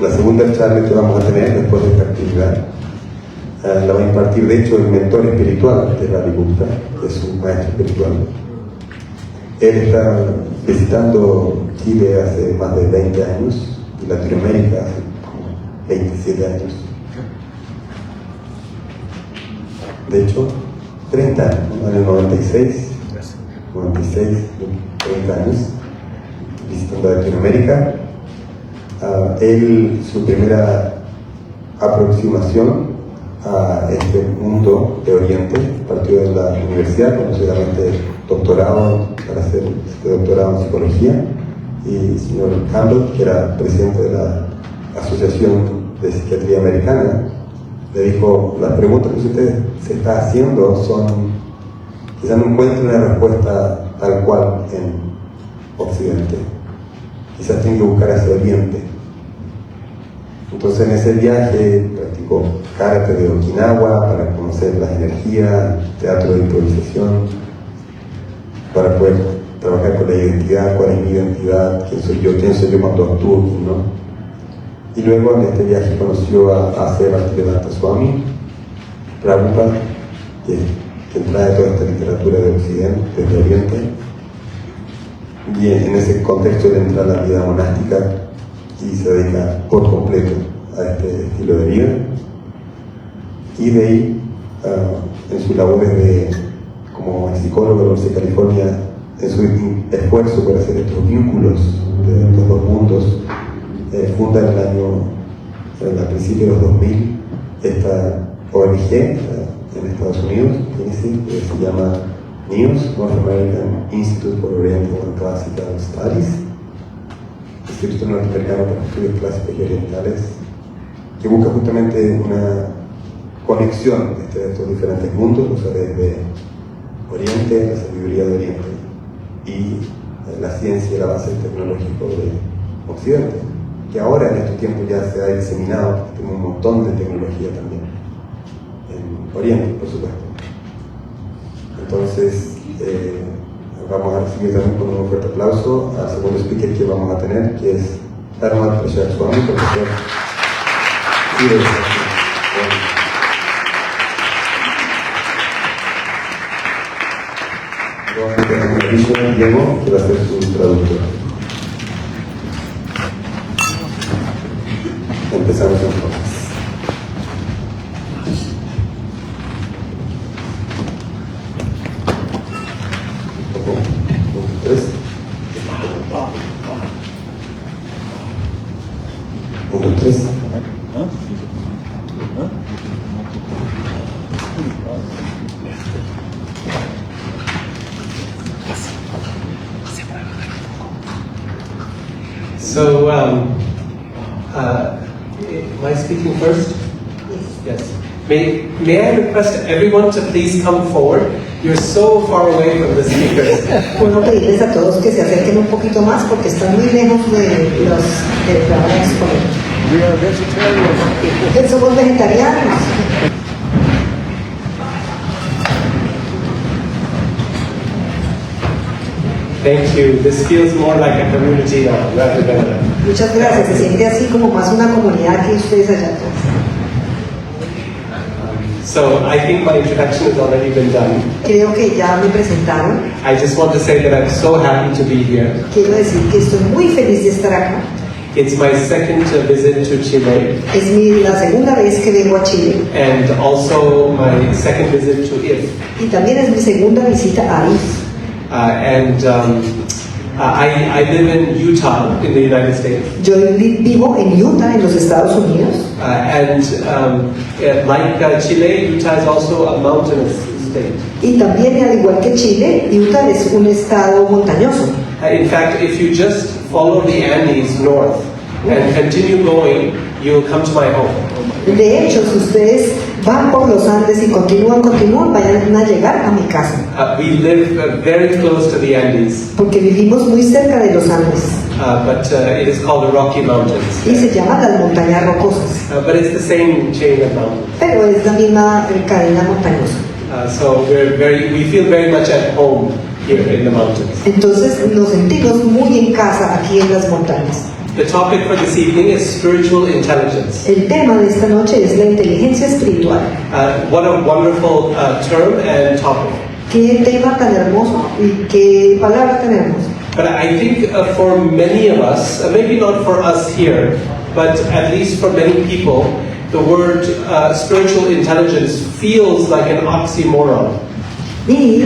La segunda charla que vamos a tener después de esta actividad la va a impartir, de hecho, el mentor espiritual de Ravi Gupta, que es un maestro espiritual. Él está visitando Chile hace más de 20 años y Latinoamérica hace como 27 años. De hecho, 30 años, ¿no? En el 96, 30 años, visitando Latinoamérica. Él, su primera aproximación a este mundo de Oriente partió de la universidad, cuando seguramente doctorado para hacer este doctorado en psicología, y el señor Campbell, que era presidente de la Asociación de Psiquiatría Americana, le dijo: las preguntas que usted se está haciendo son, quizás no encuentre una respuesta tal cual en Occidente, quizás tiene que buscar hacia Oriente. Entonces en ese viaje practicó karate de Okinawa para conocer las energías, teatro de improvisación, para poder trabajar con la identidad, cuál es mi identidad, quién soy yo cuando actúo, ¿no? Y luego en este viaje conoció a Seva Bhaktivedanta Swami Prabhupada, que trae toda esta literatura de Occidente, desde Oriente, y en ese contexto él entra a la vida monástica y se dedica por completo a este estilo de vida. Y de ahí, en sus labores como psicólogo de la Universidad de California, en su esfuerzo por hacer estos vínculos de los dos mundos, funda a principios de los 2000, esta ONG en Estados Unidos, que se llama NIOS, North American Institute for Oriental and Classical Studies, Instituto Norteamericano para Estudios Clásicos y Orientales, que busca justamente una conexión de estos diferentes mundos, los saberes de Oriente, la sabiduría de Oriente y la ciencia y el avance tecnológico de Occidente, que ahora en estos tiempos ya se ha diseminado, tenemos un montón de tecnología también en Oriente, por supuesto. Entonces, vamos a recibir también con un fuerte aplauso al segundo speaker que vamos a tener, que es Dharma Prashad Swami, profesor. Diego, que va a ser su traductor. Empezamos entonces. So, am I speaking first? Yes. May I request everyone to please come forward? You're so far away from the speakers. Puedo pedirles a todos que se acerquen un poquito más porque están muy lejos de los que van a exponer. We are vegetarians. Somos vegetarianos. Thank you. This feels more like a community now, rather than a... Muchas gracias. Se siente así como más una comunidad que ustedes allá atrás. So I think my introduction has already been done. Creo que ya me presentaron. I just want to say that I'm so happy to be here. Quiero decir que estoy muy feliz de estar acá. It's my second visit to Chile. Es la segunda vez que vengo a Chile. And also my second visit to IF. Y también es mi segunda visita a IF. I live in Utah, in the United States. Yo vivo en Utah, en los Estados Unidos. Like Chile, Utah is also a mountainous state. Y también, al igual que Chile, Utah es un estado montañoso. In fact, if you just follow the Andes north and continue going, you'll come to my home. De hecho, si ustedes van por los Andes y continúan, vayan a llegar a mi casa. We live very close to the Andes. Porque vivimos muy cerca de los Andes. But it is called the Rocky Mountains. Y se llama las montañas rocosas. But it's the same chain of mountains. Pero es la misma cadena montañosa. So we feel very much at home here in the mountains. Entonces nos sentimos muy en casa aquí en las montañas. The topic for this evening is spiritual intelligence. El tema de esta noche es la inteligencia espiritual. What a wonderful term and topic. Qué tema tan hermoso y qué palabra tan hermosa. But I think for many of us, maybe not for us here, but at least for many people, the word spiritual intelligence feels like an oxymoron. Y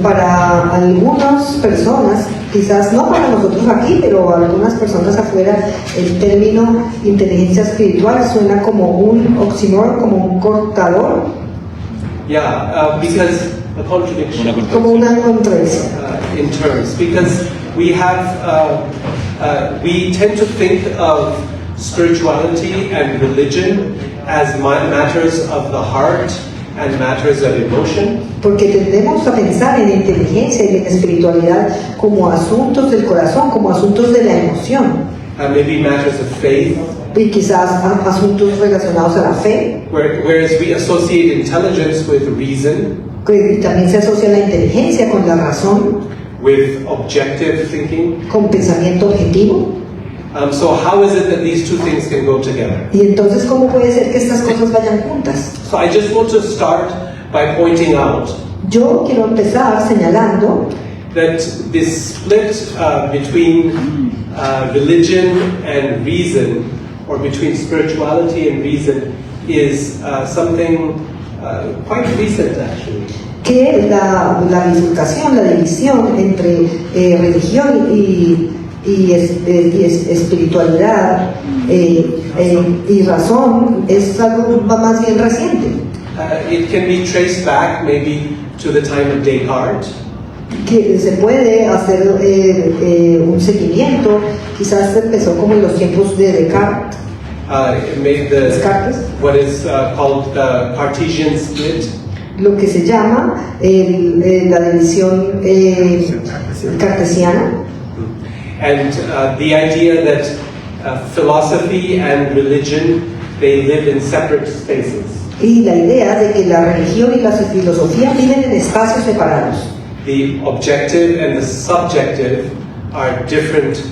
para algunas personas, quizás no para nosotros aquí, pero algunas personas afuera, el término inteligencia espiritual suena como un oxímoron, como un cortador, Yeah, because a contradiction. como una contradicción. In terms, because we tend to think of spirituality and religion as matters of the heart and matters of emotion. Porque tendemos a pensar en inteligencia y en espiritualidad como asuntos del corazón, como asuntos de la emoción, Maybe matters of faith, y quizás asuntos relacionados a la fe, whereas we associate intelligence with reason, que también se asocia la inteligencia con la razón, with objective thinking. con pensamiento objetivo. So how is it that these two things can go together? Y entonces, ¿cómo puede ser que estas cosas vayan juntas? So I just want to start by pointing out Yo quiero empezar señalando that this split between religion and reason, or between spirituality and reason, is something quite recent actually. que la bifurcación, la división entre religión y espiritualidad y razón es algo más bien reciente, It can be traced back maybe to the time of Descartes. que se puede hacer un seguimiento, quizás empezó como en los tiempos de Descartes, It made the Descartes, what is called the Cartesian split. lo que se llama la división cartesiana. And the idea that philosophy and religion, they live in separate spaces. Y la idea de que la religión y la filosofía viven en espacios separados. The objective and the subjective are different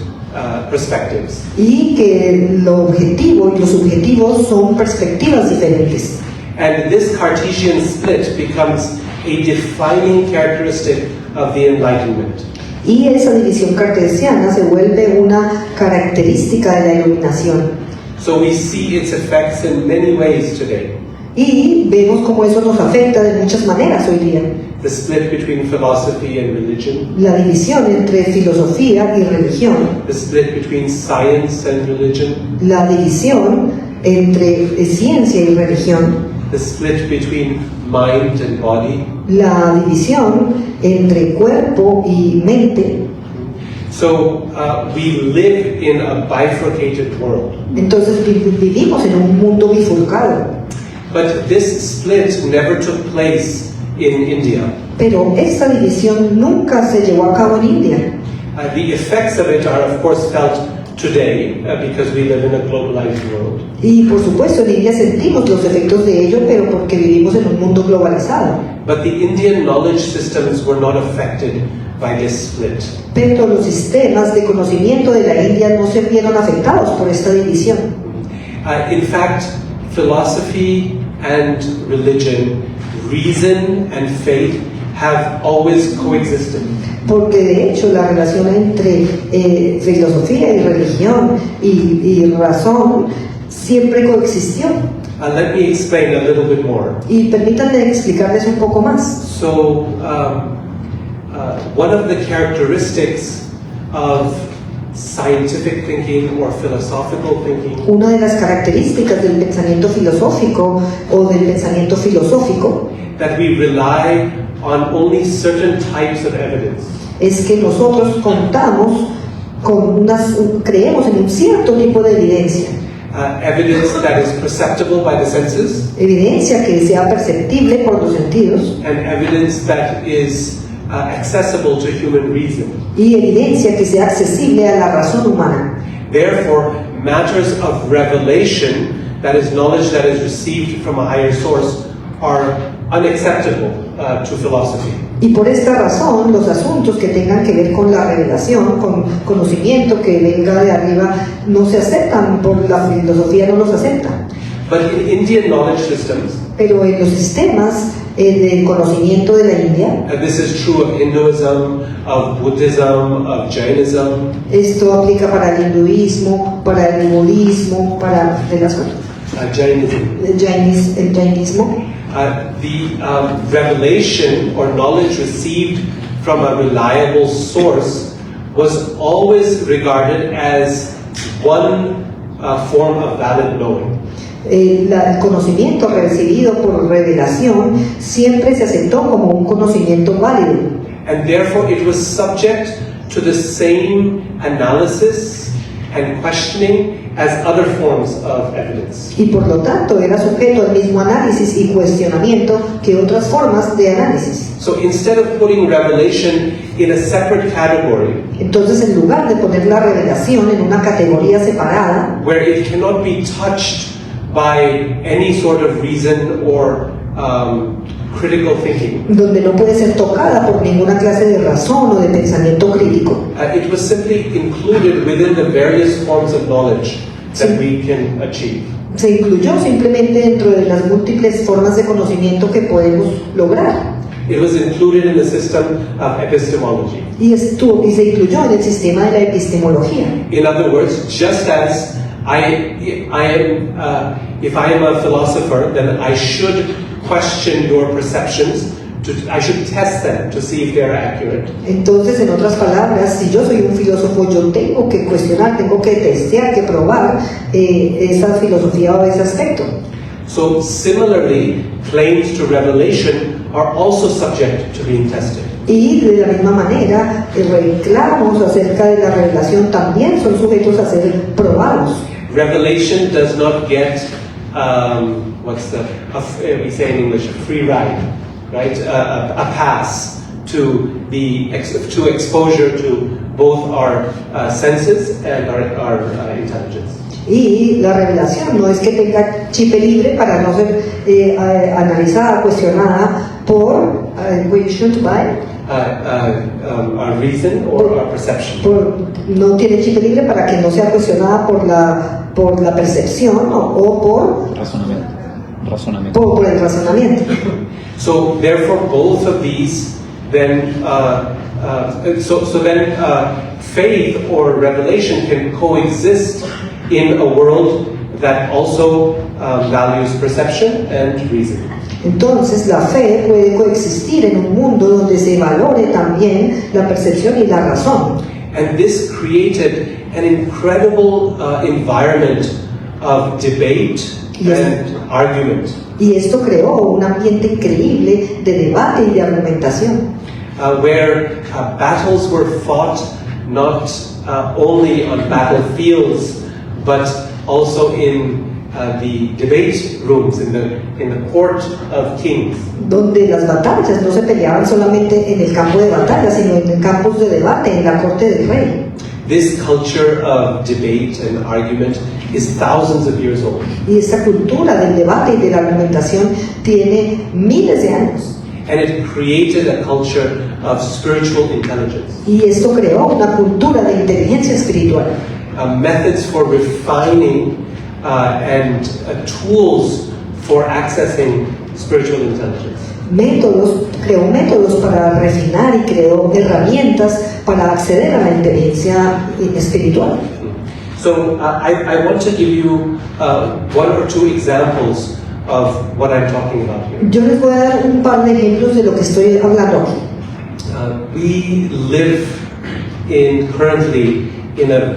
perspectives. Y que lo objetivo y lo subjetivo son perspectivas diferentes. And this Cartesian split becomes a defining characteristic of the Enlightenment. Y esa división cartesiana se vuelve una característica de la iluminación. So we see its effects in many ways today. Y vemos cómo eso nos afecta de muchas maneras hoy día. The split between philosophy and religion, La división entre filosofía y religión. the split between science and religion, La división entre ciencia y religión. the split between mind and body. La división entre cuerpo y mente. So we live in a bifurcated world. Entonces vivimos en un mundo bifurcado. But this split never took place in India. Pero esta división nunca se llevó a cabo en India. The effects of it are, of course, felt today because we live in a globalized world. Y por supuesto en India sentimos los efectos de ello, pero porque vivimos en un mundo globalizado. But the Indian knowledge systems were not affected by this split. Pero los sistemas de conocimiento de la India no se vieron afectados por esta división. In fact, philosophy and religion, reason and faith have always coexisted. Porque de hecho la relación entre filosofía y religión y razón siempre coexistió. Let me explain a little bit more. Y permítanme explicarles un poco más. So, one of the characteristics of scientific thinking or philosophical thinking Una de las características del pensamiento filosófico o del pensamiento filosófico that we rely on only certain types of evidence. es que nosotros creemos en un cierto tipo de evidencia. Evidence that is perceptible by the senses, Evidencia que sea perceptible por los sentidos and evidence that is accessible to human reason. y evidencia que sea accesible a la razón humana. Therefore, matters of revelation, that is knowledge that is received from a higher source, are unacceptable to philosophy. Y por esta razón, los asuntos que tengan que ver con la revelación, con conocimiento que venga de arriba, no se aceptan, por la filosofía no los acepta. But in Indian knowledge systems, Pero en los sistemas del conocimiento de la India, and this is true of Hinduism, of Buddhism, of Jainism, esto aplica para el hinduismo, para el budismo, para Jainism. el jainismo. The revelation or knowledge received from a reliable source was always regarded as one form of valid knowing. El conocimiento recibido por revelación siempre se aceptó como un conocimiento válido. And therefore it was subject to the same analysis and questioning as other forms of evidence. Y por lo tanto era sujeto al mismo análisis y cuestionamiento que otras formas de análisis. So instead of putting revelation in a separate category, Entonces, en lugar de poner la revelación en una categoría separada, where it cannot be touched by any sort of reason or critical thinking, donde no puede ser tocada por ninguna clase de razón o de pensamiento crítico, it was simply included within the various forms of knowledge that we can achieve. se incluyó simplemente dentro de las múltiples formas de conocimiento que podemos lograr. It was included in the system of epistemology. Y se incluyó en el sistema de la epistemología. In other words, just as if I am a philosopher, then I should question your perceptions. I should test them to see if they are accurate. Entonces, en otras palabras, si yo soy un filósofo, yo tengo que cuestionar, tengo que testear, que probar esa filosofía o ese aspecto. So similarly, claims to revelation are also subject to being tested. Y de la misma manera, reclamos acerca de la revelación también son sujetos a ser probados. Revelation does not get, we say in English, a free ride, right? A pass to to exposure to both our senses and our intelligence. Y la revelación no es que tenga chip libre para no ser analizada, cuestionada por our reason or our perception. no tiene chip libre para que no sea cuestionada por la percepción o por el razonamiento. So therefore, both of these then faith or revelation can coexist in a world that also values perception and reason. Entonces, la fe puede coexistir en un mundo donde se valore también la percepción y la razón. And this created an incredible environment of debate and argument. Y esto creó un ambiente increíble de debate y de argumentación. Where battles were fought not only on battlefields, but also in the debate rooms, in the court of kings. Donde las batallas no se peleaban solamente en el campo de batalla, sino en campos de debate, en la corte del rey. This culture of debate and argument is thousands of years old. Y esta cultura del debate y de la argumentación tiene miles de años. And it created a culture of spiritual intelligence. Y esto creó una cultura de inteligencia espiritual. Methods for refining and tools for accessing spiritual intelligence. Creó métodos para refinar y creó herramientas para acceder a la inteligencia espiritual. So I want to give you one or two examples of what I'm talking about here. Yo les voy a dar un par de ejemplos de lo que estoy hablando aquí. We live currently in a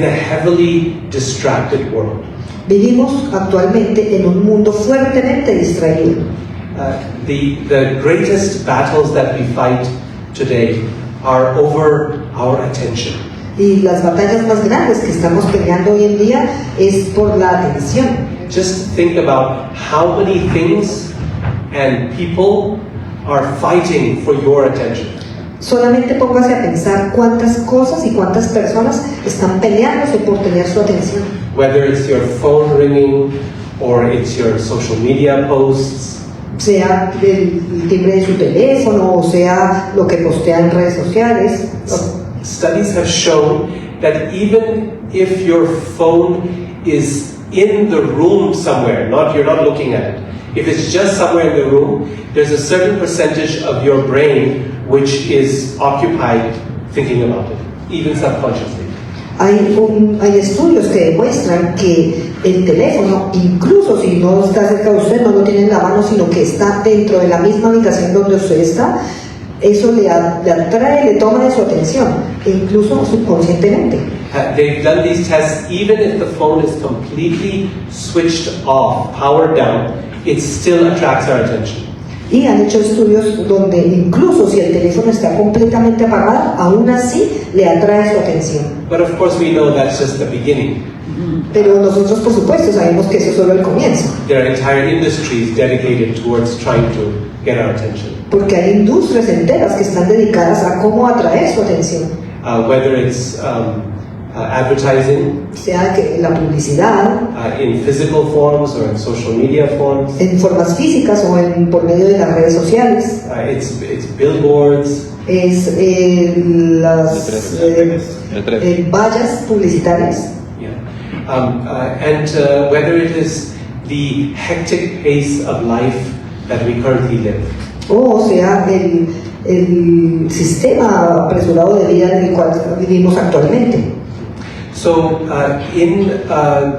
heavily distracted world. Vivimos actualmente en un mundo fuertemente distraído. The greatest battles that we fight today are over our attention. Y las batallas más grandes que estamos peleando hoy en día es por la atención. Just think about how many things and people are fighting for your attention. Solamente póngase a pensar cuántas cosas y cuántas personas están peleándose por tener su atención. Whether it's your phone ringing or it's your social media posts. sea el timbre de su teléfono o sea lo que postea en redes sociales. Studies have shown that even if your phone is in the room somewhere, you're not looking at it, if it's just somewhere in the room, there's a certain percentage of your brain which is occupied thinking about it, even subconsciously. Hay estudios que demuestran que el teléfono, incluso si no está cerca de usted, no lo tiene en la mano, sino que está dentro de la misma habitación donde usted está, eso le atrae, le toma de su atención, incluso subconscientemente. They've done these tests even if the phone is completely switched off, powered down, it still attracts our attention. Y han hecho estudios donde incluso si el teléfono está completamente apagado, aún así le atrae su atención. But of course we know that's just the beginning. Pero nosotros por supuesto sabemos que eso es solo el comienzo. There are entire industries dedicated towards trying to get our attention. Porque hay industrias enteras que están dedicadas a cómo atraer su atención. Whether it's advertising, Sea que la publicidad, in physical forms or in social media forms, en formas físicas o por medio de las redes sociales, it's billboards, es las vallas publicitarias. And whether it is the hectic pace of life that we currently live. O sea, el sistema apresurado de vida en el cual vivimos actualmente. So, in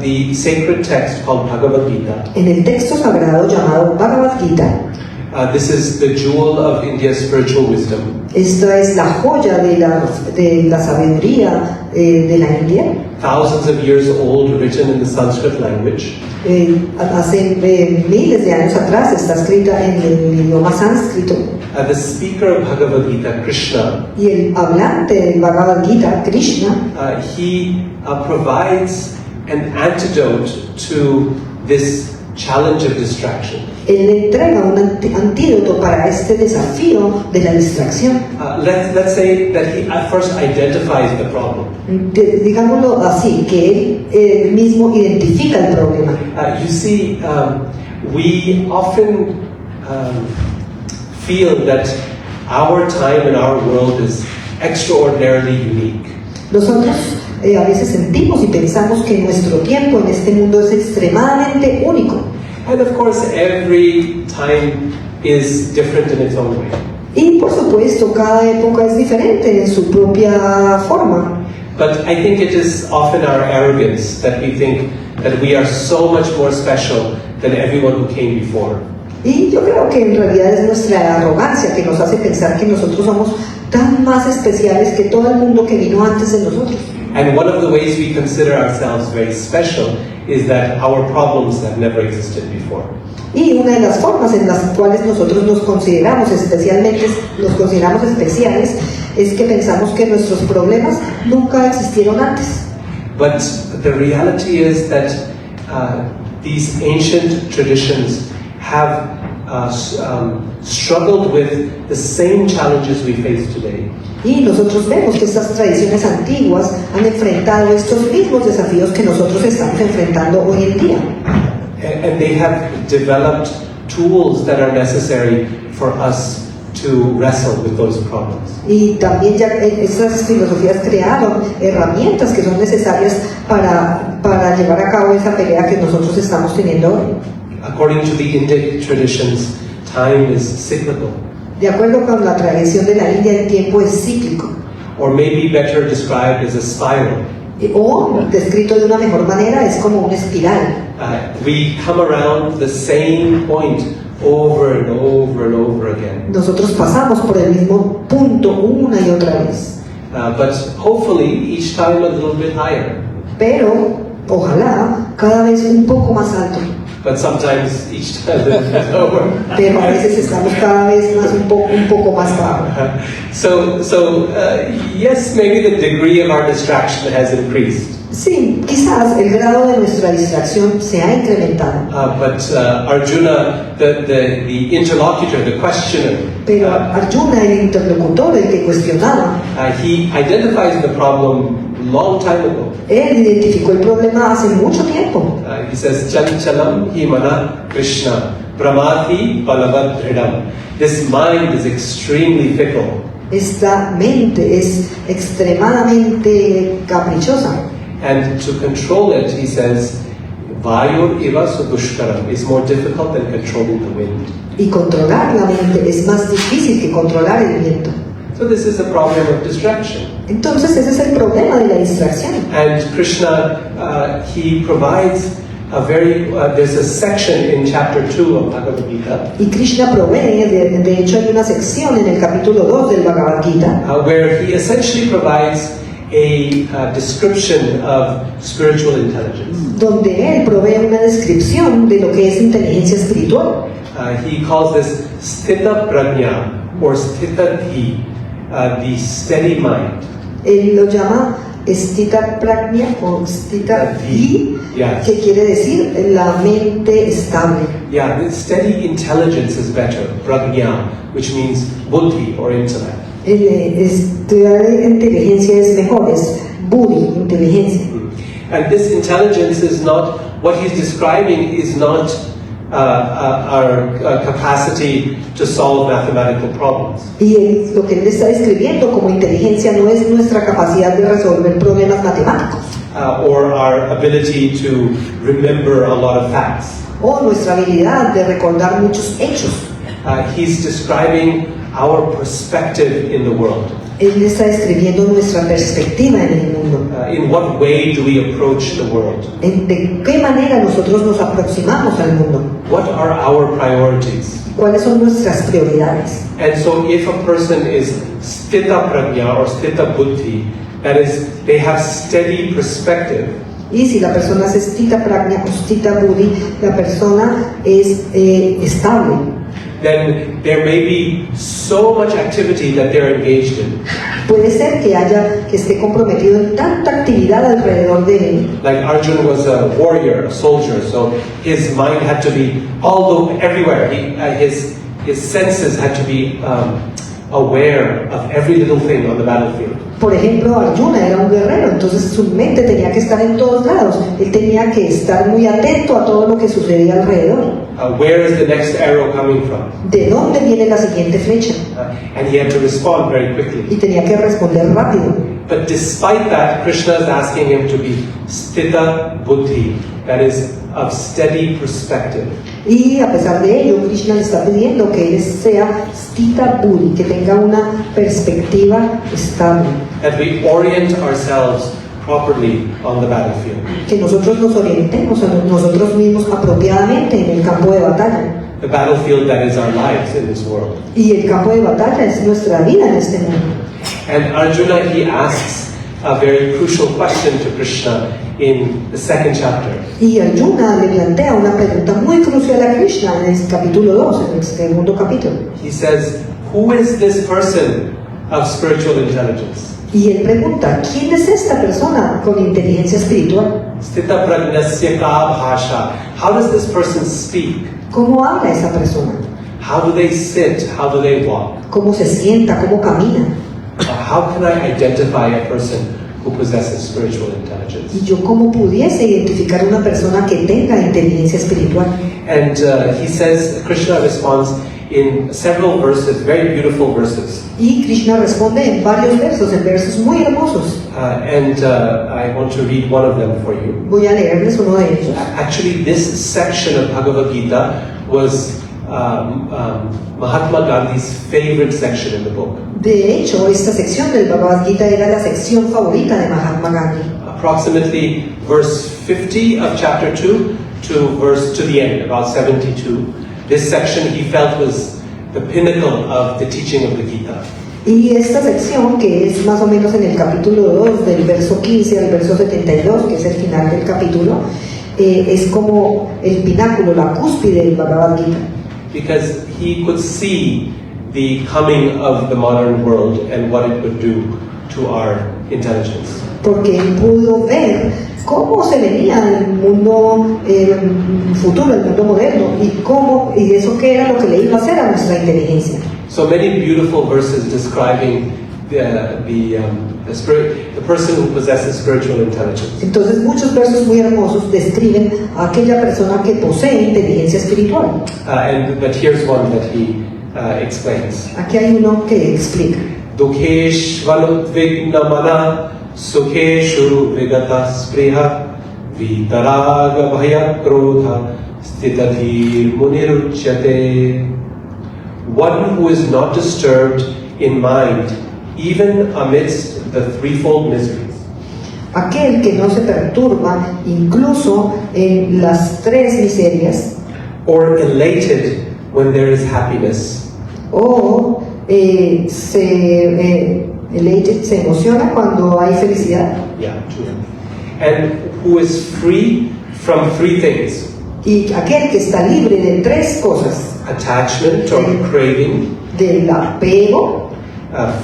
the sacred text called Bhagavad Gita, En el texto sagrado llamado Bhagavad Gita, this is the jewel of India's spiritual wisdom. esta es la joya de la sabiduría de la India. Thousands of years old, written in the Sanskrit language. Hace miles de años atrás está escrita en el idioma sánscrito. The speaker of Bhagavad Gita, Krishna, Y el hablante del Bhagavad Gita, Krishna, he provides an antidote to this challenge of distraction. él entrega un antídoto para este desafío de la distracción. Let's say that he at first identifies the problem. Digámoslo así, que él mismo identifica el problema. You see, we often feel that our time in our world is extraordinarily unique. Nosotros a veces sentimos y pensamos que nuestro tiempo en este mundo es extremadamente único. And of course, every time is different in its own way. Y por supuesto, cada época es diferente en su propia forma. But I think it is often our arrogance that we think that we are so much more special than everyone who came before. Y yo creo que en realidad es nuestra arrogancia que nos hace pensar que nosotros somos tan más especiales que todo el mundo que vino antes de nosotros. And one of the ways we consider ourselves very special is that our problems have never existed before. Y una de las formas en las cuales nosotros nos consideramos especiales es que pensamos que nuestros problemas nunca existieron antes. But the reality is that these ancient traditions have struggled with the same challenges we face today. Y nosotros vemos que estas tradiciones antiguas han enfrentado estos mismos desafíos que nosotros estamos enfrentando hoy en día. And they have developed tools that are necessary for us to wrestle with those problems. Y también ya estas filosofías crearon herramientas que son necesarias para llevar a cabo esa pelea que nosotros estamos teniendo hoy. According to the Indic traditions, time is cyclical. De acuerdo con la tradición de la India, el tiempo es cíclico. Or maybe better described as a spiral. O, descrito de una mejor manera, es como una espiral. We come around the same point over and over and over again. Nosotros pasamos por el mismo punto una y otra vez. But hopefully each time a little bit higher. Pero, ojalá, cada vez un poco más alto. But sometimes each time a little bit lower. Pero a veces estamos cada vez más un poco más bajo. So yes, maybe the degree of our distraction has increased. Sí, quizás el grado de nuestra distracción se ha incrementado. But Arjuna, the interlocutor, the questioner, Pero Arjuna, el interlocutor, el que cuestionaba, he identifies the problem long time ago. él identificó el problema hace mucho tiempo. He says, Chanchalam himana Krishna Pramati balavad dridam. This mind is extremely fickle. Esta mente es extremadamente caprichosa. And to control it, he says, Vayur iva sudushkaram is more difficult than controlling the wind. Y controlar la mente es más difícil que controlar el viento. So this is a problem of distraction. Entonces ese es el problema de la distracción. And Krishna, he provides a very, there's a section in chapter 2 of Bhagavad Gita Y Krishna provee, de hecho hay una sección en el capítulo 2 del Bhagavad Gita, where he essentially provides a description of spiritual intelligence. donde él provee una descripción de lo que es inteligencia espiritual. He calls this Sthita Prajna or Sthita Dhi, the steady mind. Él lo llama Stita Prajna o Stita Dhi, Yes. que quiere decir la mente estable. Yeah, the steady intelligence is better, Prajna, which means buddhi or intellect. Estudiar inteligencia es mejor, es buddhi, inteligencia. And this intelligence is not, what he's describing is not our capacity to solve mathematical problems. Y lo que él está describiendo como inteligencia no es nuestra capacidad de resolver problemas matemáticos Or our ability to remember a lot of facts. o nuestra habilidad de recordar muchos hechos. He's describing our perspective in the world. Él está describiendo nuestra perspectiva en el mundo. In what way do we approach the world? ¿De qué manera nosotros nos aproximamos al mundo? What are our priorities? ¿Cuáles son nuestras prioridades? And so if a person is sthita prajna or sthita buddhi, that is, they have steady perspective, Y si la persona es stita prajna o stita buddhi, la persona es estable. then there may be so much activity that they're engaged in. Puede ser que esté comprometido en tanta actividad alrededor de él. Like Arjuna was a warrior, a soldier, so his mind had to be everywhere. His senses had to be aware of every little thing on the battlefield. Por ejemplo, Arjuna era un guerrero, entonces su mente tenía que estar en todos lados. Él tenía que estar muy atento a todo lo que sucedía alrededor. Where is the next arrow coming from? ¿De dónde viene la siguiente flecha? And he had to respond very quickly. Y tenía que responder rápido. But despite that, Krishna is asking him to be sthita buddhi, that is, of steady perspective. Y a pesar de ello, Krishna le está pidiendo que él sea stita buddhi, que tenga una perspectiva estable, That we orient ourselves properly on the battlefield. que nosotros nos orientemos a nosotros mismos apropiadamente en el campo de batalla. The battlefield that is our lives in this world. Y el campo de batalla es nuestra vida en este mundo. And Arjuna, he asks a very crucial question to Krishna in the second chapter. Y Arjuna le plantea una pregunta muy crucial a Krishna en el capítulo 2, en el segundo capítulo. He says, who is this person of spiritual intelligence? Y él pregunta, ¿quién es esta persona con inteligencia espiritual? Sthita pragnasya ka bhasha. How does this person speak? ¿Cómo habla esa persona? How do they sit? How do they walk? ¿Cómo se sienta? ¿Cómo camina? How can I identify a person who possesses spiritual intelligence? Y yo cómo pudiese identificar una persona que tenga inteligencia espiritual. And he says, Krishna responds in several verses, very beautiful verses. Y Krishna responde en varios versos, en versos muy hermosos. I want to read one of them for you. Voy a leerles uno de ellos. Actually, this section of Bhagavad Gita was Mahatma Gandhi's favorite section in the book. De hecho, esta sección del Bhagavad Gita era la sección favorita de Mahatma Gandhi. Approximately verse 50 of chapter 2 to the end, about 72. This section he felt was the pinnacle of the teaching of the Gita. Y esta sección, que es más o menos en el capítulo 2, del verso 15 al verso 72, que es el final del capítulo, es como el pináculo, la cúspide del Bhagavad Gita. Because he could see the coming of the modern world and what it would do to our intelligence. Porque él pudo ver cómo se venía el mundo futuro, el mundo moderno, y eso qué era lo que le iba a hacer a nuestra inteligencia. So many beautiful verses describing the person who possesses spiritual intelligence. Entonces muchos versos muy hermosos describen a aquella persona que posee inteligencia espiritual. But here's one that he explains. Aquí hay uno que explica. Dukhesh vanutvigna sukheshu vigata spriha vitaraga bhaya krodha stitathir muniruchyate. One who is not disturbed in mind even amidst the threefold miseries. Aquel que no se perturba incluso en las tres miserias, Or elated when there is happiness. o se emociona cuando hay felicidad, Yeah, true. And who is free from three things: y aquel que está libre de tres cosas, attachment or craving, del apego,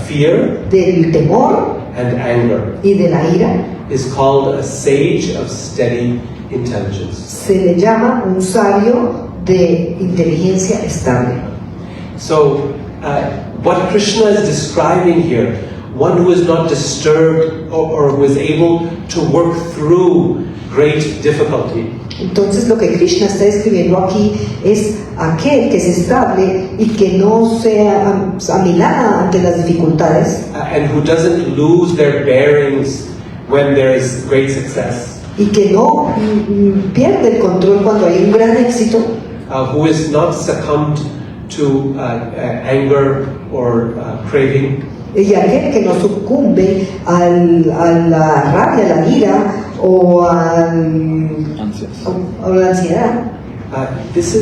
fear, del temor and anger, y de la ira, is called a sage of steady intelligence. se le llama un sabio de inteligencia estable. So, what Krishna is describing here, one who is not disturbed or who is able to work through great difficulty, Entonces lo que Krishna está describiendo aquí es aquel que es estable y que no se amilana ante las dificultades, and who doesn't lose their bearings when there is great success, y que no pierde el control cuando hay un gran éxito, who is not succumbed to anger or craving, y aquel que no sucumbe a la rabia, a la ira o a la ansiedad. This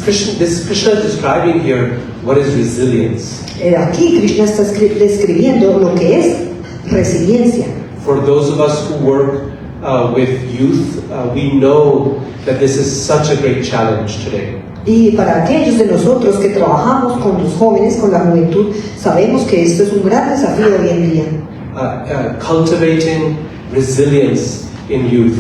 Krishna is describing here what is resilience. Aquí Krishna está describiendo lo que es resiliencia. For those of us who work with youth, we know that this is such a great challenge today. Y para aquellos de nosotros que trabajamos con los jóvenes, con la juventud, sabemos que esto es un gran desafío hoy en día. Cultivating resilience in youth,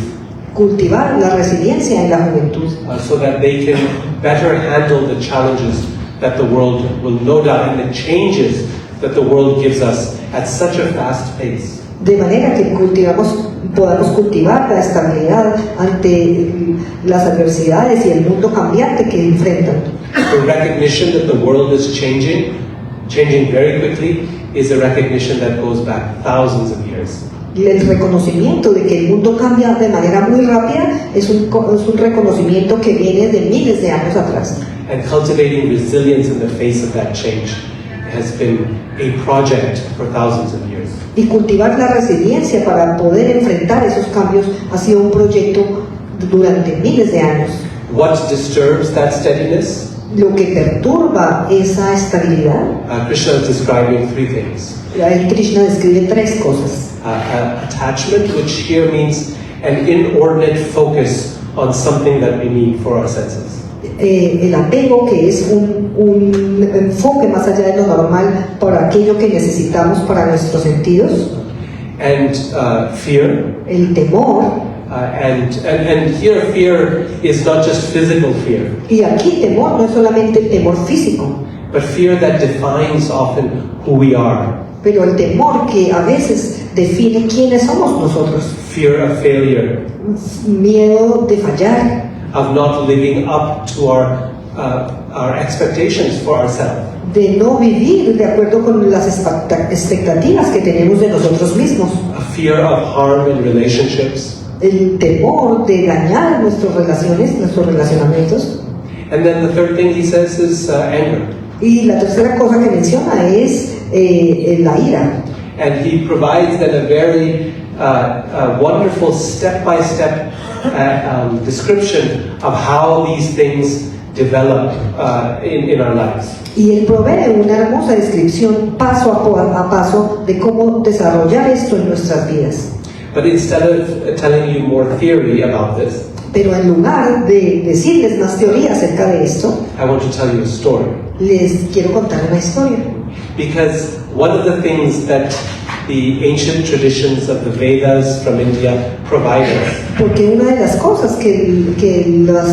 Cultivar la resiliencia en la juventud, so that they can better handle the challenges that the world will no doubt, and the changes that the world gives us at such a fast pace. de manera que podamos cultivar la estabilidad ante las adversidades y el mundo cambiante que enfrentan. The recognition that the world is changing very quickly, is a recognition that goes back thousands of years. El reconocimiento de que el mundo cambia de manera muy rápida es un reconocimiento que viene de miles de años atrás. And cultivating resilience in the face of that change has been a project for thousands of years. Y cultivar la resiliencia para poder enfrentar esos cambios ha sido un proyecto durante miles de años. What disturbs that steadiness? Lo que perturba esa estabilidad, Krishna is describing three things. Krishna describe tres cosas. Attachment, which here means an inordinate focus on something that we need for our senses. El apego, que es un enfoque más allá de lo normal para aquello que necesitamos para nuestros sentidos. And fear. El temor. And here fear is not just physical fear, Y aquí temor no es solamente el temor físico, but fear that defines often who we are. pero el temor que a veces define quiénes somos nosotros. Fear of failure, Miedo de fallar, of not living up to our expectations for ourselves. de no vivir de acuerdo con las expectativas que tenemos de nosotros mismos. A fear of harm in relationships. El temor de dañar nuestras relaciones, nuestros relacionamientos. And then the third thing he says is anger. Y la tercera cosa que menciona es la ira. And he provides then a very wonderful step-by-step description of how these things develop in our lives. Y él provee una hermosa descripción paso a paso de cómo desarrollar esto en nuestras vidas. But instead of telling you more theory about this, Pero en lugar de decirles más teoría acerca de esto, I want to tell you a story. les quiero contar una historia. Because one of the things that the ancient traditions of the Vedas from India provide us Porque una de las cosas que la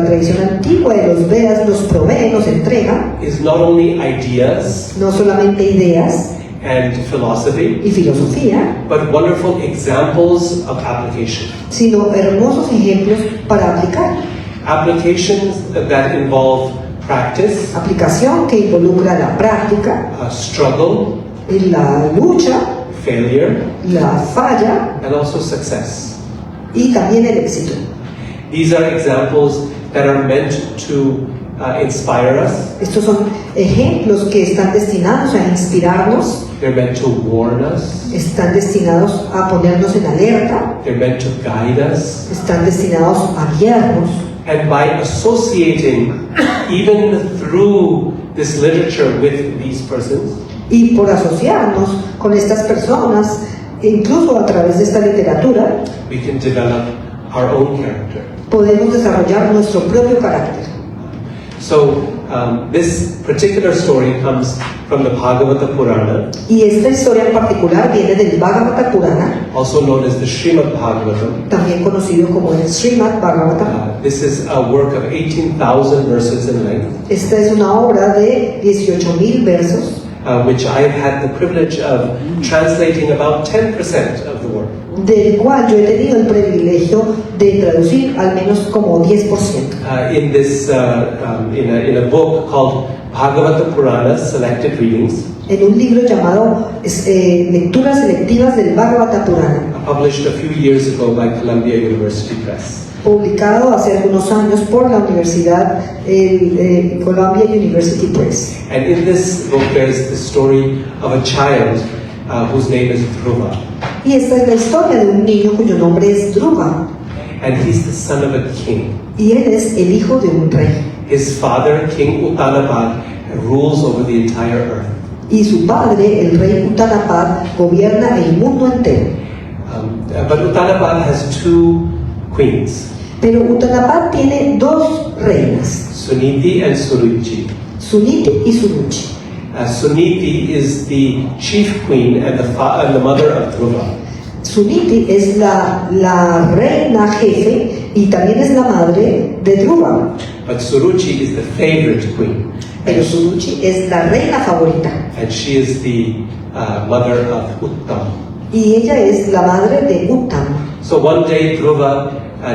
tradición antigua de los Vedas nos provee, nos entrega, is not only ideas no solamente ideas, and philosophy, y filosofía, but wonderful examples of application. sino hermosos ejemplos para aplicar. Applications that involve practice, Aplicación que involucra la práctica, struggle, la lucha, failure, la falla and also success. y también el éxito. These are examples that are meant to inspire us. Estos son ejemplos que están destinados a inspirarnos, They're meant to warn us. están destinados a ponernos en alerta, They're meant to guide us. están destinados a guiarnos. And by associating, even through this literature, with these persons, Y por asociarnos con estas personas, incluso a través de esta literatura, we can develop our own character. podemos desarrollar nuestro propio carácter. So, this particular story comes from the Bhagavata Purana, Y esta historia en particular viene del Bhagavata Purana, also known as the Srimad Bhagavatam. también conocido como el Srimad Bhagavatam. This is a work of 18,000 verses in length, Esta es una obra de 18,000 versos, which I've had the privilege of translating about 10% of the work. del cual yo he tenido el privilegio de traducir al menos como 10%. In this, in a book called Bhagavata Purana Selected Readings, En un libro llamado Lecturas Selectivas del Bhagavata Purana, published a few years ago by Columbia University Press. publicado hace algunos años por la Universidad Columbia University Press. And in this book, there's the story of a child whose name is Dhruva. Y esta es la historia de un niño cuyo nombre es Dhruva, And he's the son of a king. y él es el hijo de un rey. His father, King Uttanapad, rules over the entire earth. Y su padre, el rey Uttanapad, gobierna el mundo entero. But Uttanapad has two queens, Pero Uttanapad tiene dos reinas, Suniti and Suruchi. Suniti y Suruchi. Suniti is the chief queen and the mother of Dhruva. Suniti es la reina jefe y también es la madre de Dhruva. But Suruchi is the favorite queen. Pero Suruchi es la reina favorita. And she is the mother of Uttam. Y ella es la madre de Uttama. So one day Dhruva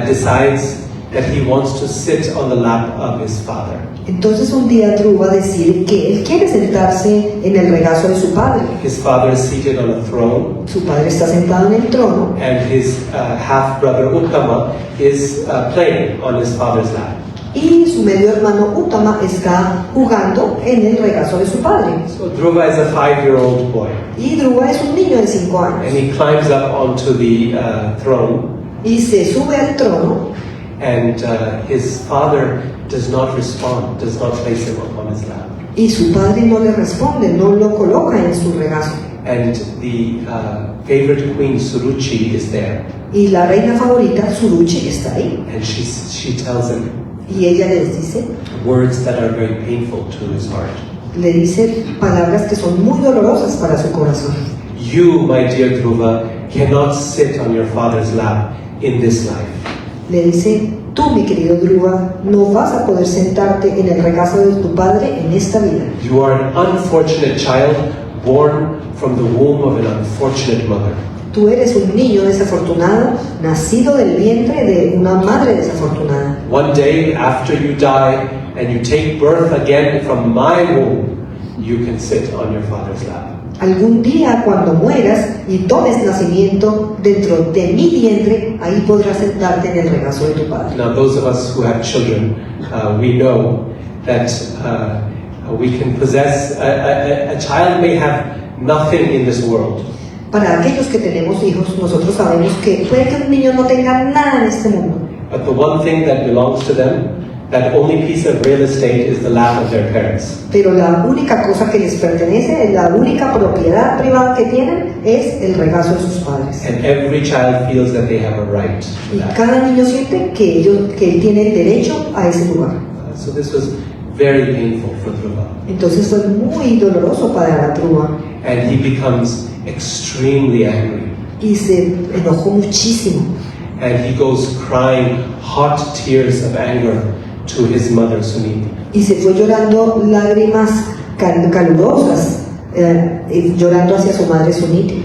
decides that he wants to sit on the lap of his father. Entonces un día Dhruva decide que él quiere sentarse en el regazo de su padre. His father is seated on a throne, Su padre está sentado en el trono and his half-brother Uttama is playing on his father's lap. y su medio hermano Uttama está jugando en el regazo de su padre. So Dhruva is a 5-year-old boy, Y Dhruva es un niño de 5 and años he climbs up onto the throne, y se sube al trono and his father does not respond, does not place him on his lap. y su padre no le responde, no lo coloca en su regazo. And the favorite queen Suruchi is there, Y la reina favorita, Suruchi, está ahí. and she tells him Y ella les dice, words that are very painful to his heart. le dice palabras que son muy dolorosas para su corazón. You, my dear Dhruva, cannot sit on your father's lap in this life. Le dice, tú, mi querido Dhruva, no vas a poder sentarte en el regazo de tu padre en esta vida. You are an unfortunate child born from the womb of an unfortunate mother. Tú eres un niño desafortunado, nacido del vientre de una madre desafortunada. One day after you die and you take birth again from my womb, you can sit on your father's lap. Algún día cuando mueras y tomes nacimiento dentro de mi vientre, ahí podrás sentarte en el regazo de tu padre. Now, those of us who have children, we know that we can possess, a child may have nothing in this world, Para aquellos que tenemos hijos, nosotros sabemos que puede que un niño no tenga nada en este mundo, but the one thing that belongs to them, that only piece of real estate, is the lap of their parents. pero la única cosa que les pertenece, la única propiedad privada que tienen es el regazo de sus padres. And every child feels that they have a right to Y that. cada niño siente que él tiene derecho a ese lugar. So this was very painful for Dhruva. Entonces fue muy doloroso para Dhruva And he becomes extremely angry. y se enojó muchísimo. And he goes crying hot tears of anger to his mother Suniti. Y se fue llorando lágrimas calurosas llorando hacia su madre Suniti.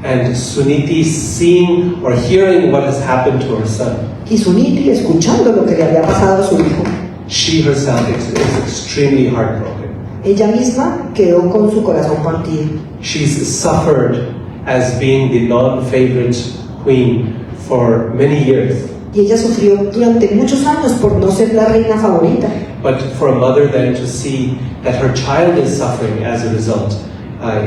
And Suniti, seeing or hearing what has happened to her son, Y Suniti, escuchando lo que le había pasado a su hijo, she herself is extremely heartbroken. ella misma quedó con su corazón partido. She's suffered as being the non-favorite queen for many years. Y ella sufrió durante muchos años por no ser la reina favorita. But for a mother then to see that her child is suffering as a result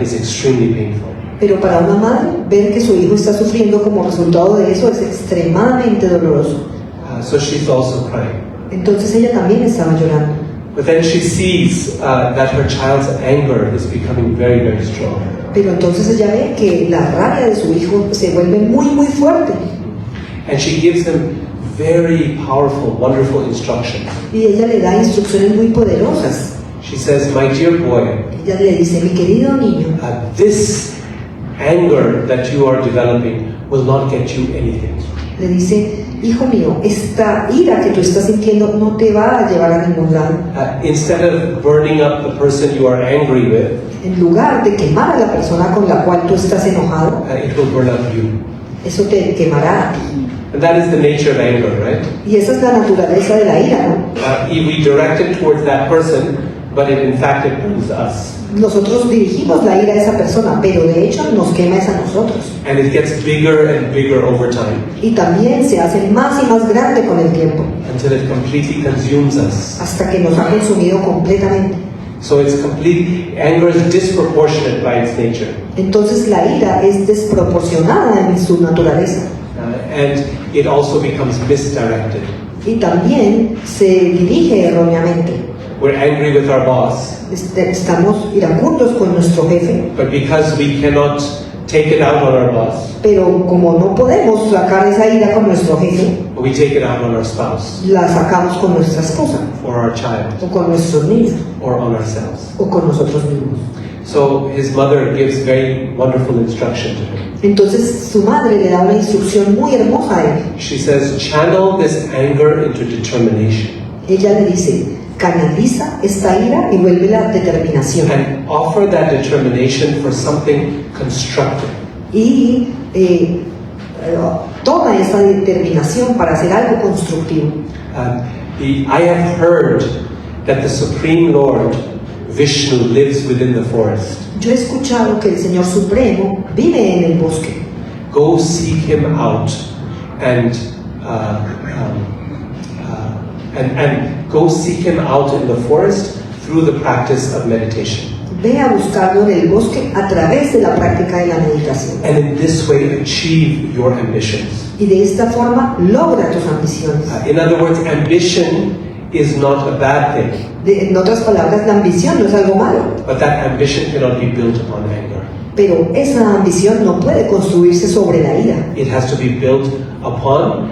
is extremely painful. Pero para una madre, ver que su hijo está sufriendo como resultado de eso es extremadamente doloroso. So she's also crying. Entonces ella también estaba llorando. But then she sees that her child's anger is becoming very, very strong. Pero entonces ella ve que la rabia de su hijo se vuelve muy, muy fuerte. And she gives him very powerful, wonderful instructions. Y ella le da instrucciones muy poderosas. She says, my dear boy, Ella le dice, mi querido niño, this anger that you are developing will not get you anything. le dice, hijo mío, esta ira que tú estás sintiendo no te va a llevar a ningún lado. Instead of burning up the person you are angry with, En lugar de quemar a la persona con la cual tú estás enojado, it will burn up you. eso te quemará a ti. And that is the nature of anger, right? Y esa es la naturaleza de la ira, ¿no? We direct it towards that person, but in fact it burns us. Nosotros dirigimos la ira a esa persona, pero de hecho nos quema es a nosotros. And it gets bigger and bigger over time Y también se hace más y más grande con el tiempo, until it completely consumes us. hasta que nos ha consumido completamente. So it's anger is disproportionate by its nature. Entonces la ira es desproporcionada en su naturaleza. And it also becomes misdirected. Y también se dirige erróneamente. We're angry with our boss, Estamos iracundos con nuestro jefe, but because we cannot take it out on our boss, pero como no podemos sacar esa ira con nuestro jefe, we take it out on our spouse, la sacamos con nuestra esposa, or our child, o con nuestros niños, or on ourselves. o con nosotros mismos. So his mother gives very wonderful instruction to him. Entonces su madre le da una instrucción muy hermosa a él. She says, channel this anger into determination Ella le dice, canaliza esta ira y vuélvela determinación. and offer that determination for something constructive. Y toma esa determinación para hacer algo constructivo. I have heard that the Supreme Lord, Vishnu, lives within the forest. Yo he escuchado que el Señor Supremo vive en el bosque. Go seek him out and go seek him out in the forest through the practice of meditation. Ve a buscarlo en el bosque a través de la práctica de la meditación. And in this way achieve your ambitions. Y de esta forma logra tus ambiciones. In other words, ambition is not a bad thing, En otras palabras, la ambición no es algo malo, but that ambition cannot be built upon anger. pero esa ambición no puede construirse sobre la ira. It has to be built upon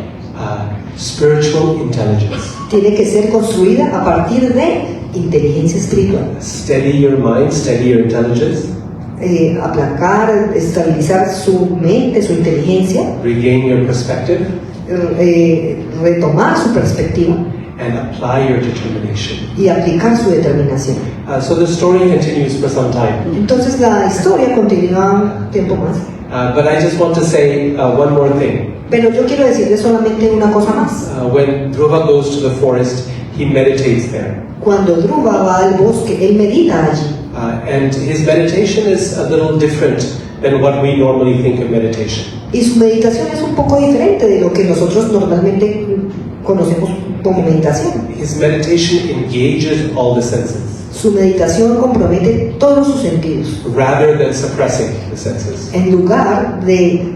spiritual intelligence. Tiene que ser construida a partir de inteligencia espiritual. Steady your mind, steady your intelligence, Aplacar, estabilizar su mente, su inteligencia, regain your perspective, retomar su perspectiva and apply your determination. y aplicar su determinación. So the story continues for some time. Entonces la historia continúa un tiempo más. But I just want to say one more thing. Pero yo quiero decirle solamente una cosa más. When Dhruva goes to the forest, he meditates there. Cuando Dhruva va al bosque, él medita allí. And his meditation is a little different than what we normally think of meditation. Y su meditación es un poco diferente de lo que nosotros normalmente conocemos como meditación. His meditation engages all the senses, Su meditación compromete todos sus sentidos, rather than suppressing the senses. en lugar de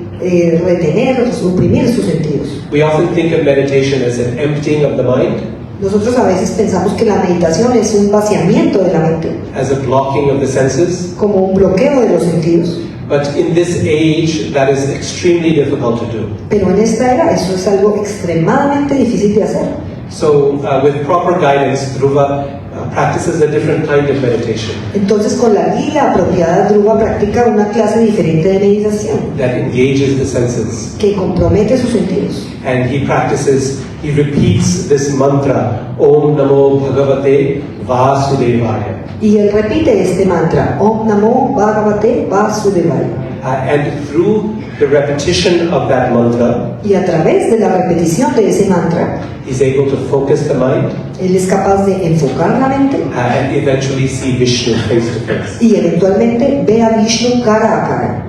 retener, suprimir sus sentidos. We often think of meditation as an emptying of the mind, Nosotros a veces pensamos que la meditación es un vaciamiento de la mente, as a blocking of the senses. como un bloqueo de los sentidos. But in this age, that is extremely difficult to do. Pero en esta era eso es algo extremadamente difícil de hacer. So with proper guidance, Dhruva practices a different kind of meditation Entonces, con la lila apropiada, Dhruva practica una clase diferente de meditación that engages the senses. que compromete sus sentidos. And he repeats this mantra, Om Namo Bhagavate Vasudevaya. Y él repite este mantra, Om Namo Bhagavate Vasudevaya. And through the repetition of that mantra, Y a través de la repetición de ese mantra, he's able to focus the mind él es capaz de enfocar la mente and eventually see Vishnu face to face. y eventualmente ve a Vishnu cara a cara.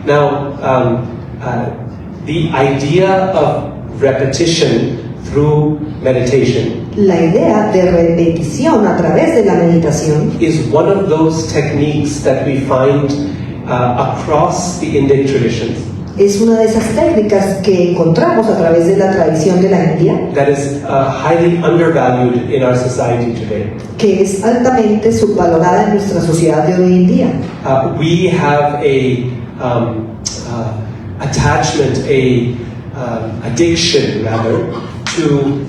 Now, the idea of repetition through meditation La idea de repetición a través de la meditación is one of those techniques that we find across the Indic traditions es una de esas técnicas que encontramos a través de la tradición de la India, that is highly undervalued in our society today. que es altamente subvalorada en nuestra sociedad de hoy en día. We have a attachment, addiction rather, to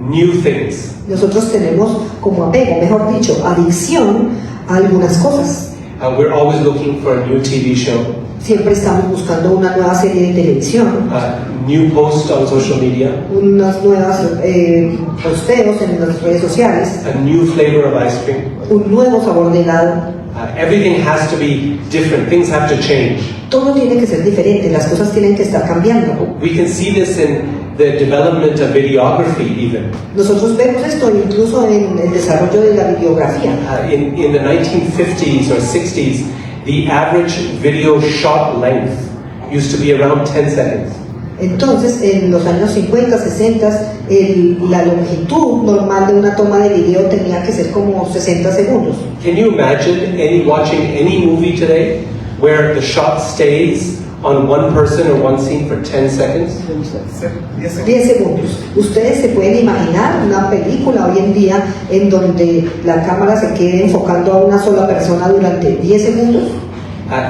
new things. Nosotros tenemos como apego, mejor dicho, adicción a algunas cosas. We're always looking for a new TV show, Siempre estamos buscando una nueva serie de televisión, new post on social media, unas nuevas posteos en las redes sociales, a new flavor of ice cream. un nuevo sabor de helado. Everything has to be different. Things have to change. Todo tiene que ser diferente, las cosas tienen que estar cambiando. We can see this in the development of videography even. Nosotros vemos esto incluso en el desarrollo de la videografía. In the 1950s or 60s, the average video shot length used to be around 10 seconds. Entonces, en los años 50, 60, la longitud normal de una toma de video tenía que ser como 60 segundos. Can you imagine watching any movie today where the shot stays on one person or one scene for 10 seconds? 10 segundos. Ustedes se pueden imaginar una película hoy en día en donde la cámara se quede enfocando a una sola persona durante 10 segundos,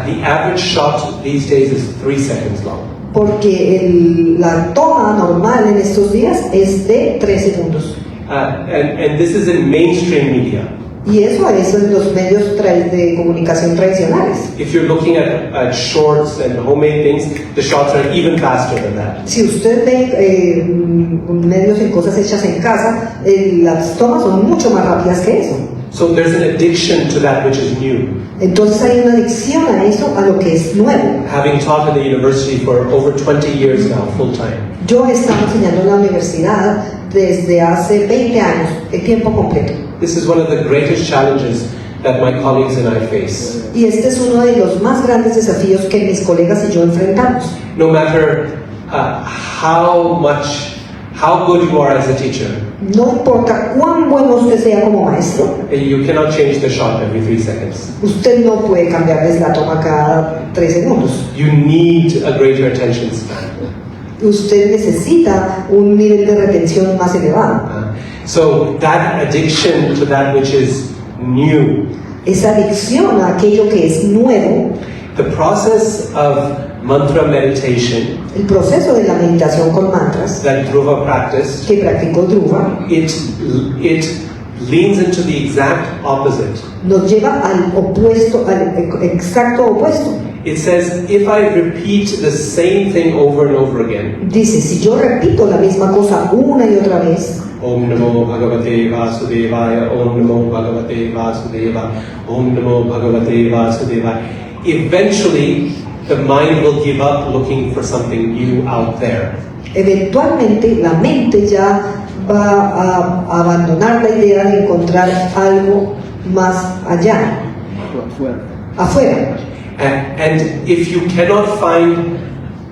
The average shot these days is 3 seconds long. porque la toma normal en estos días es de 3 segundos. And this is in mainstream media. Y eso es en los medios de comunicación tradicionales. If you're looking at shorts and homemade things, the shots are even faster than that. Si usted ve medios en cosas hechas en casa, las tomas son mucho más rápidas que eso. So there's an addiction to that which is new. Entonces hay una adicción a eso, a lo que es nuevo. Having taught in the university for over 20 years now, full time, Yo he estado enseñando en la universidad desde hace 20 años, de tiempo completo. this is one of the greatest challenges that my colleagues and I face. Y este es uno de los más grandes desafíos que mis colegas y yo enfrentamos. No matter how good you are as a teacher, No importa cuán bueno usted sea como maestro, you cannot change the shot every 3 seconds. usted no puede cambiarles la toma cada 3 segundos. You need a greater attention span. Usted necesita un nivel de retención más elevado. So that addiction to that which is new, Esa adicción a aquello que es nuevo, the process of mantra meditation el proceso de la meditación con mantras that Dhruva practiced, que practicó Dhruva, it leans into the exact opposite. nos lleva al opuesto, al exacto opuesto. It says, if I repeat the same thing over and over again, Dice, si yo repito la misma cosa una y otra vez, Om Namo Bhagavate Vasudevaya, Om Namo Bhagavate Vasudeva, Om Namo Bhagavate Vasudevaya, eventually the mind will give up looking for something new out there. eventualmente la mente ya va a abandonar la idea de encontrar algo más allá, afuera. And if you cannot find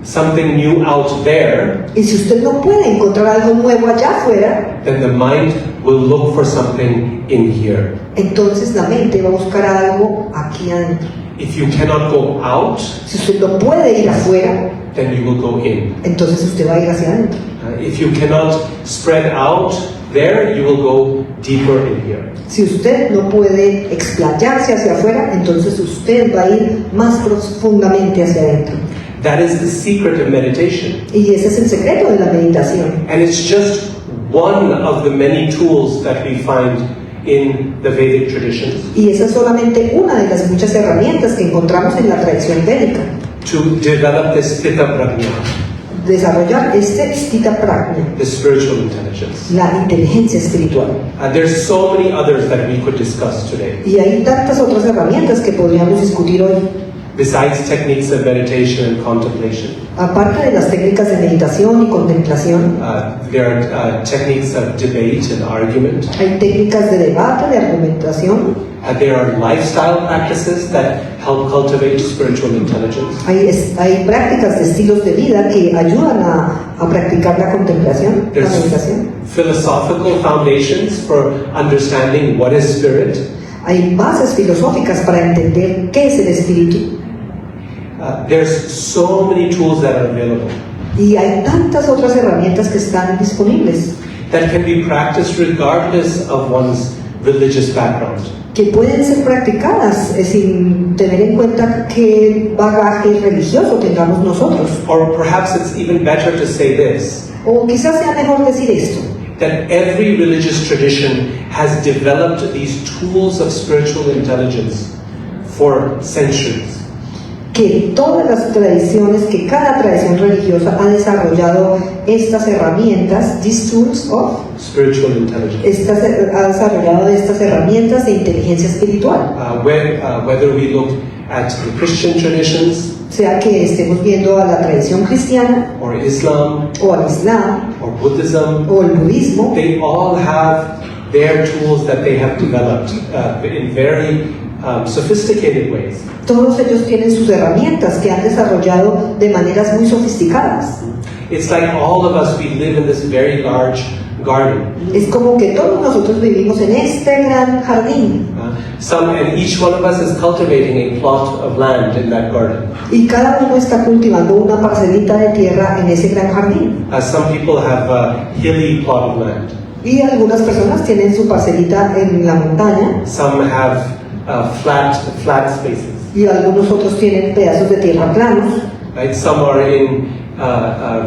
something new out there, Y si usted no puede encontrar algo nuevo allá afuera, then the mind will look for something in here. entonces la mente va a buscar algo aquí adentro. If you cannot go out, Si usted no puede ir afuera, then you will go in. entonces usted va a ir hacia adentro. If you cannot spread out there, you will go deeper in here. Si usted no puede explayarse hacia afuera, entonces usted va a ir más profundamente hacia adentro. That is the secret of meditation. Y ese es el secreto de la meditación. And it's just one of the many tools that we find in the Vedic traditions Y esa es solamente una de las muchas herramientas que encontramos en la tradición védica. to develop this Stita Prajna, Desarrollar este Stita Prajna, the spiritual intelligence. la inteligencia espiritual. There's so many others that we could discuss today. Y hay tantas otras herramientas que podríamos discutir hoy, Besides techniques of meditation and contemplation, aparte de las técnicas de meditación y contemplación. there are techniques of debate and argument. Hay técnicas de debate, de argumentación. There are lifestyle practices that help cultivate spiritual intelligence. Hay prácticas de estilos de vida que ayudan a practicar la contemplación, la There's meditación. philosophical foundations for understanding what is spirit. Hay bases filosóficas para entender qué es el espíritu. There's so many tools that are available Y hay tantas otras herramientas que están disponibles that can be practiced regardless of one's religious background. que pueden ser practicadas sin tener en cuenta qué bagaje religioso tengamos nosotros. Or perhaps it's even better to say this, O quizás sea mejor decir esto, that every religious tradition has developed these tools of spiritual intelligence for centuries. que todas las tradiciones, que cada tradición religiosa ha desarrollado estas herramientas, these tools of, Spiritual intelligence. ha desarrollado estas herramientas de inteligencia espiritual. Whether we look at the Christian traditions, Sea que estemos viendo a la tradición cristiana, or Islam, o al Islam, or Buddhism, o el budismo, they all have their tools that they have developed in very sophisticated ways. todos ellos tienen sus herramientas que han desarrollado de maneras muy sofisticadas. It's like all of us, we live in this very large garden. Es como que todos nosotros vivimos en este gran jardín And each one of us is cultivating a plot of land in that garden. y cada uno está cultivando una parcelita de tierra en ese gran jardín. Some people have a hilly plot of land. Y algunas personas tienen su parcelita en la montaña Some have flat spaces. y algunos otros tienen pedazos de tierra planos Right? Some are in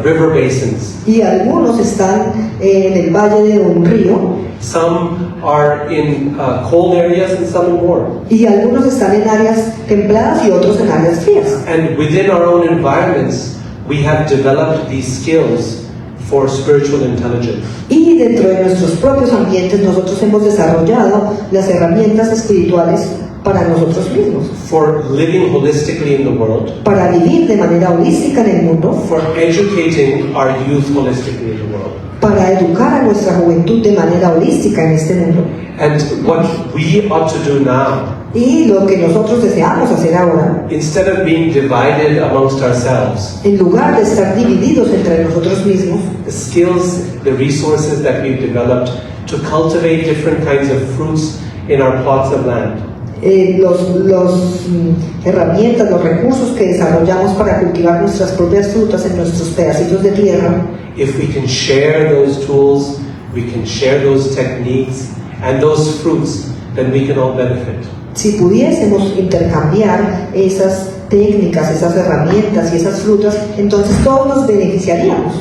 river basins. y algunos están en el valle de un río Some are in cold areas and some in warm. y algunos están en áreas templadas y otros en áreas frías. And within our own environments, we have developed these skills for spiritual intelligence. Y dentro de nuestros propios ambientes nosotros hemos desarrollado las herramientas espirituales para nosotros mismos, For living holistically in the world, para vivir de manera holística en el mundo, for educating our youth holistically in the world. para educar a nuestra juventud de manera holística en este mundo. And what we ought to do now, Y lo que nosotros deseamos hacer ahora, instead of being divided amongst ourselves, en lugar de estar divididos entre nosotros mismos, the skills, the resources that we've developed to cultivate different kinds of fruits in our plots of land, herramientas, los recursos que desarrollamos para cultivar nuestras propias frutas en nuestros pedacitos de tierra, if we can share those tools, we can share those techniques and those fruits, then we can all benefit. si pudiésemos intercambiar esas técnicas, esas herramientas y esas frutas, entonces todos nos beneficiaríamos.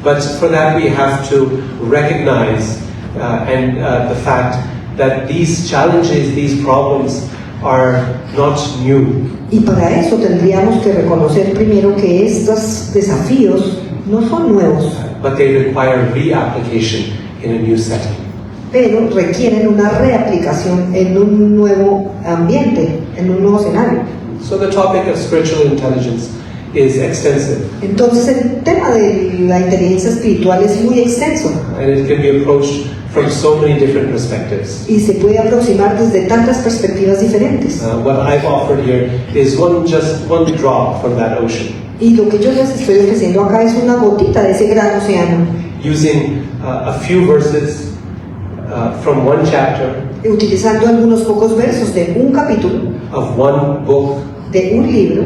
But for that we have to recognize the fact that these challenges, these problems are not new. Y para eso tendríamos que reconocer primero que estos desafíos no son nuevos, But they require reapplication in a new setting. pero requieren una reaplicación en un nuevo ambiente, en un nuevo escenario. So the topic of spiritual intelligence is extensive, Entonces el tema de la inteligencia espiritual es muy extenso and it can be approached from so many different perspectives. y se puede aproximar desde tantas perspectivas diferentes. What I've offered here is just one drop from that ocean, Y lo que yo les estoy ofreciendo acá es una gotita de ese gran océano, using a few verses from one chapter utilizando algunos pocos versos de un capítulo, of one book de un libro,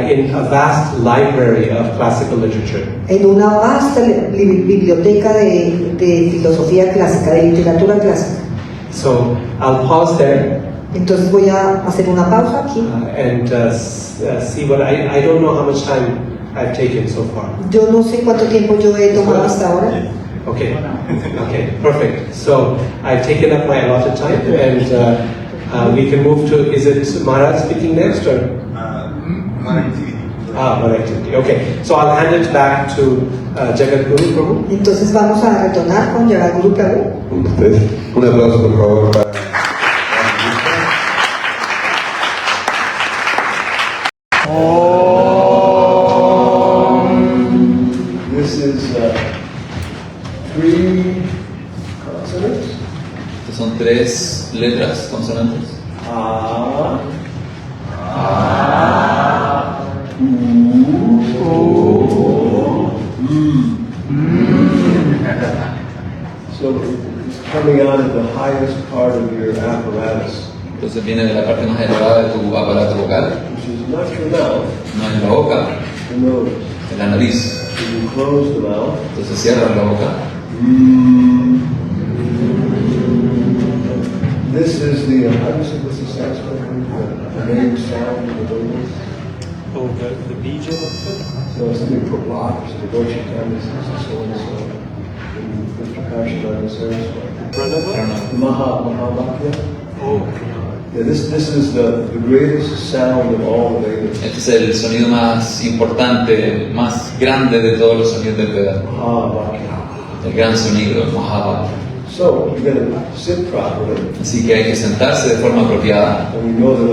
in a vast library of classical literature. en una vasta biblioteca de filosofía clásica, de literatura clásica. So I'll pause there Entonces voy a hacer una pausa aquí. and see what I don't know how much time I've taken so far. Yo no sé cuánto tiempo yo he tomado hasta ahora. Okay. Okay. Perfect. So I've taken up my allotted time, and we can move to. Is it Maharaj speaking next, or? One activity. One activity. Okay. So I'll hand it back to Jagadguru Prabhu. Entonces vamos a retornar con Jagadguru Prabhu. Ustedes, un aplauso por favor para... This is three consonants. Estas son 3 letras consonantes. Ah. So it's coming out of the highest part of your apparatus, Entonces viene de la parte más elevada de tu aparato vocal, which is not your mouth, no es la boca, the nose. es la nariz. So you close the mouth. Entonces cierras la boca. This is the, how do you say this is Sanskrit? The main sound of the vocals. Oh, the bija of it. So something put blocks, the Doshi Kama, this is so and so. And Mr. Kashidan says, Pranava. Mahavakya. Oh. Yeah, this is the greatest sound of all the Vedas. Este es el sonido más importante, más grande de todos los sonidos del Veda. Mahavakya. El gran sonido, el Mahavakya. So you're going to sit properly, Así que hay que sentarse de forma apropiada. and we know that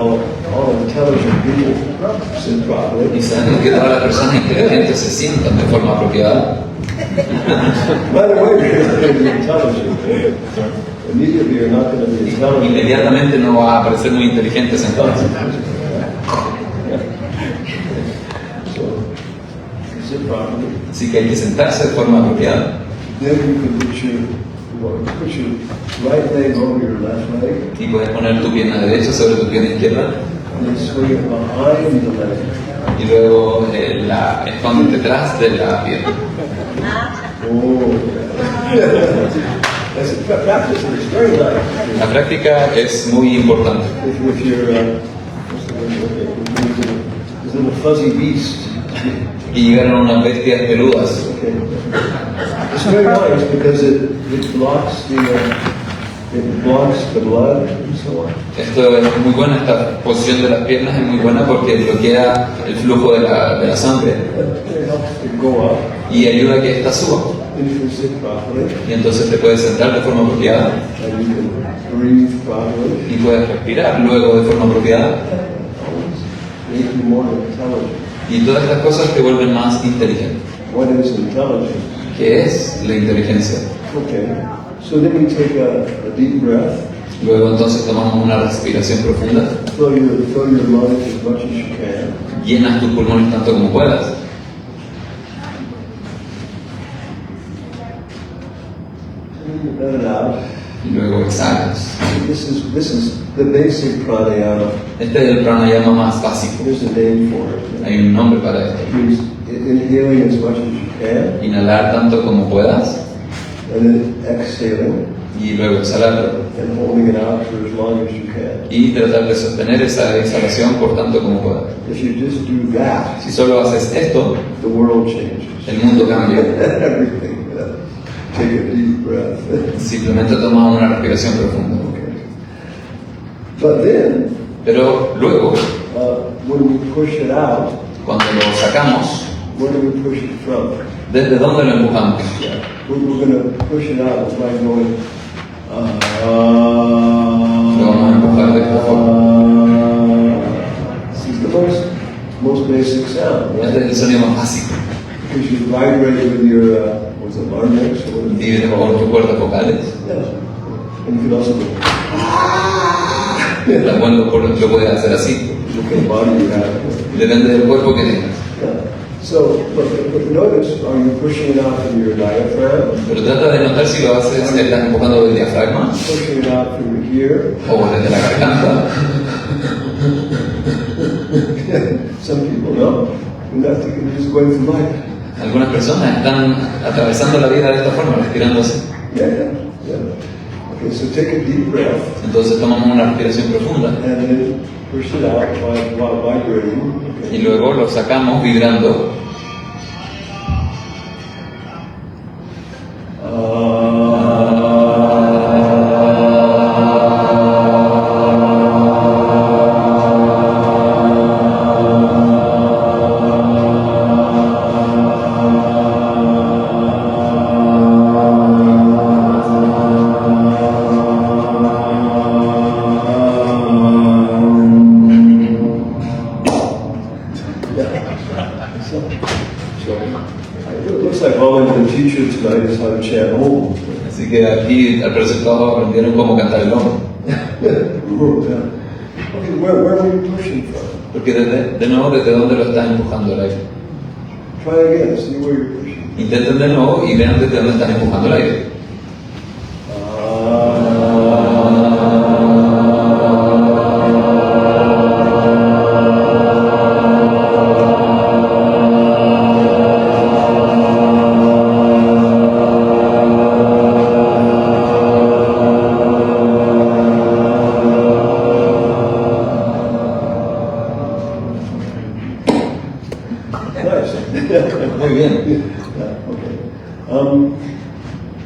all intelligent people sit properly. Y saben que todas las personas inteligentes se sientan de forma apropiada. By the way, you're not going to be intelligent. Immediately you're not going to be intelligent. Inmediatamente no va a parecer muy inteligente sentado. So sit properly. Así que hay que sentarse de forma apropiada. Then you can put your right leg over your left leg, Y puedes poner tu pierna derecha sobre tu pierna izquierda. and then swing it behind the leg. Y luego la escondes detrás de la pierna. Oh. That's a practice, and it's very nice. La práctica es muy importante. If you're, what's the word? This little fuzzy beast. Y llegaron unas bestias peludas. Okay. It's very nice because it blocks the blood and so on. Esto es muy bueno, esta posición de las piernas es muy buena porque bloquea el flujo de la sangre It helps to go up, y ayuda a que ésta suba. and you can sit properly, Y entonces te puedes sentar de forma apropiada and you can breathe properly. y puedes respirar luego de forma apropiada. Make you more intelligent. Y todas estas cosas te vuelven más inteligente. What is intelligence? ¿Qué es la inteligencia? Okay. So then we take a deep breath, Luego entonces tomamos una respiración profunda, fill your lungs as much as you can. llenas tus pulmones tanto como puedas And let it out. y luego exhalas. This is the basic pranayama. Este es el pranayama más básico. There's a name for it. Hay un nombre para esto. It means inhaling as much as you can, Inhalar tanto como puedas and then exhaling y luego exhalarlo. and holding it out for as long as you can. Y tratar de sostener esa exhalación por tanto como puedas. If you just do that, Si solo haces esto, the world changes. el mundo cambia. Everything. Take a deep breath. Simplemente toma una respiración profunda. Okay. But then, Pero luego, when we push it out, cuando lo sacamos, where do we push it from? ¿desde dónde lo empujamos? We're going to push it out by going. Lo vamos a empujar de esta forma. This is the most basic sound, Este es right? el sonido más básico. Because you vibrate with your what's it, larynx or what is it? Vibra con tus cuerdas vocales. Yeah. And you can also go. También lo puedes hacer así. Look at the body you have. Depende del cuerpo que tengas. Yeah. So, but notice, are you pushing it out from your diaphragm? Pero trata de notar si lo haces, estás empujando del diafragma Pushing it out from here? o desde la garganta. Some people no. And that's just going through life. Algunas personas están atravesando la vida de esta forma, respirando así. Yeah. Okay, so take a deep breath Entonces tomamos una respiración profunda and then push it out while vibrating. y luego lo sacamos vibrando. Yeah. So it looks like all I'm going to teach you tonight is how to chant Om. Así que aquí al parecer todos aprendieron cómo cantar el Om. Yeah. Okay, where were you pushing from? Porque de nuevo, ¿desde dónde lo estás empujando el aire? Try again, see where you're pushing. Intenten de nuevo y vean desde dónde están empujando el aire. Muy bien. Yeah, okay.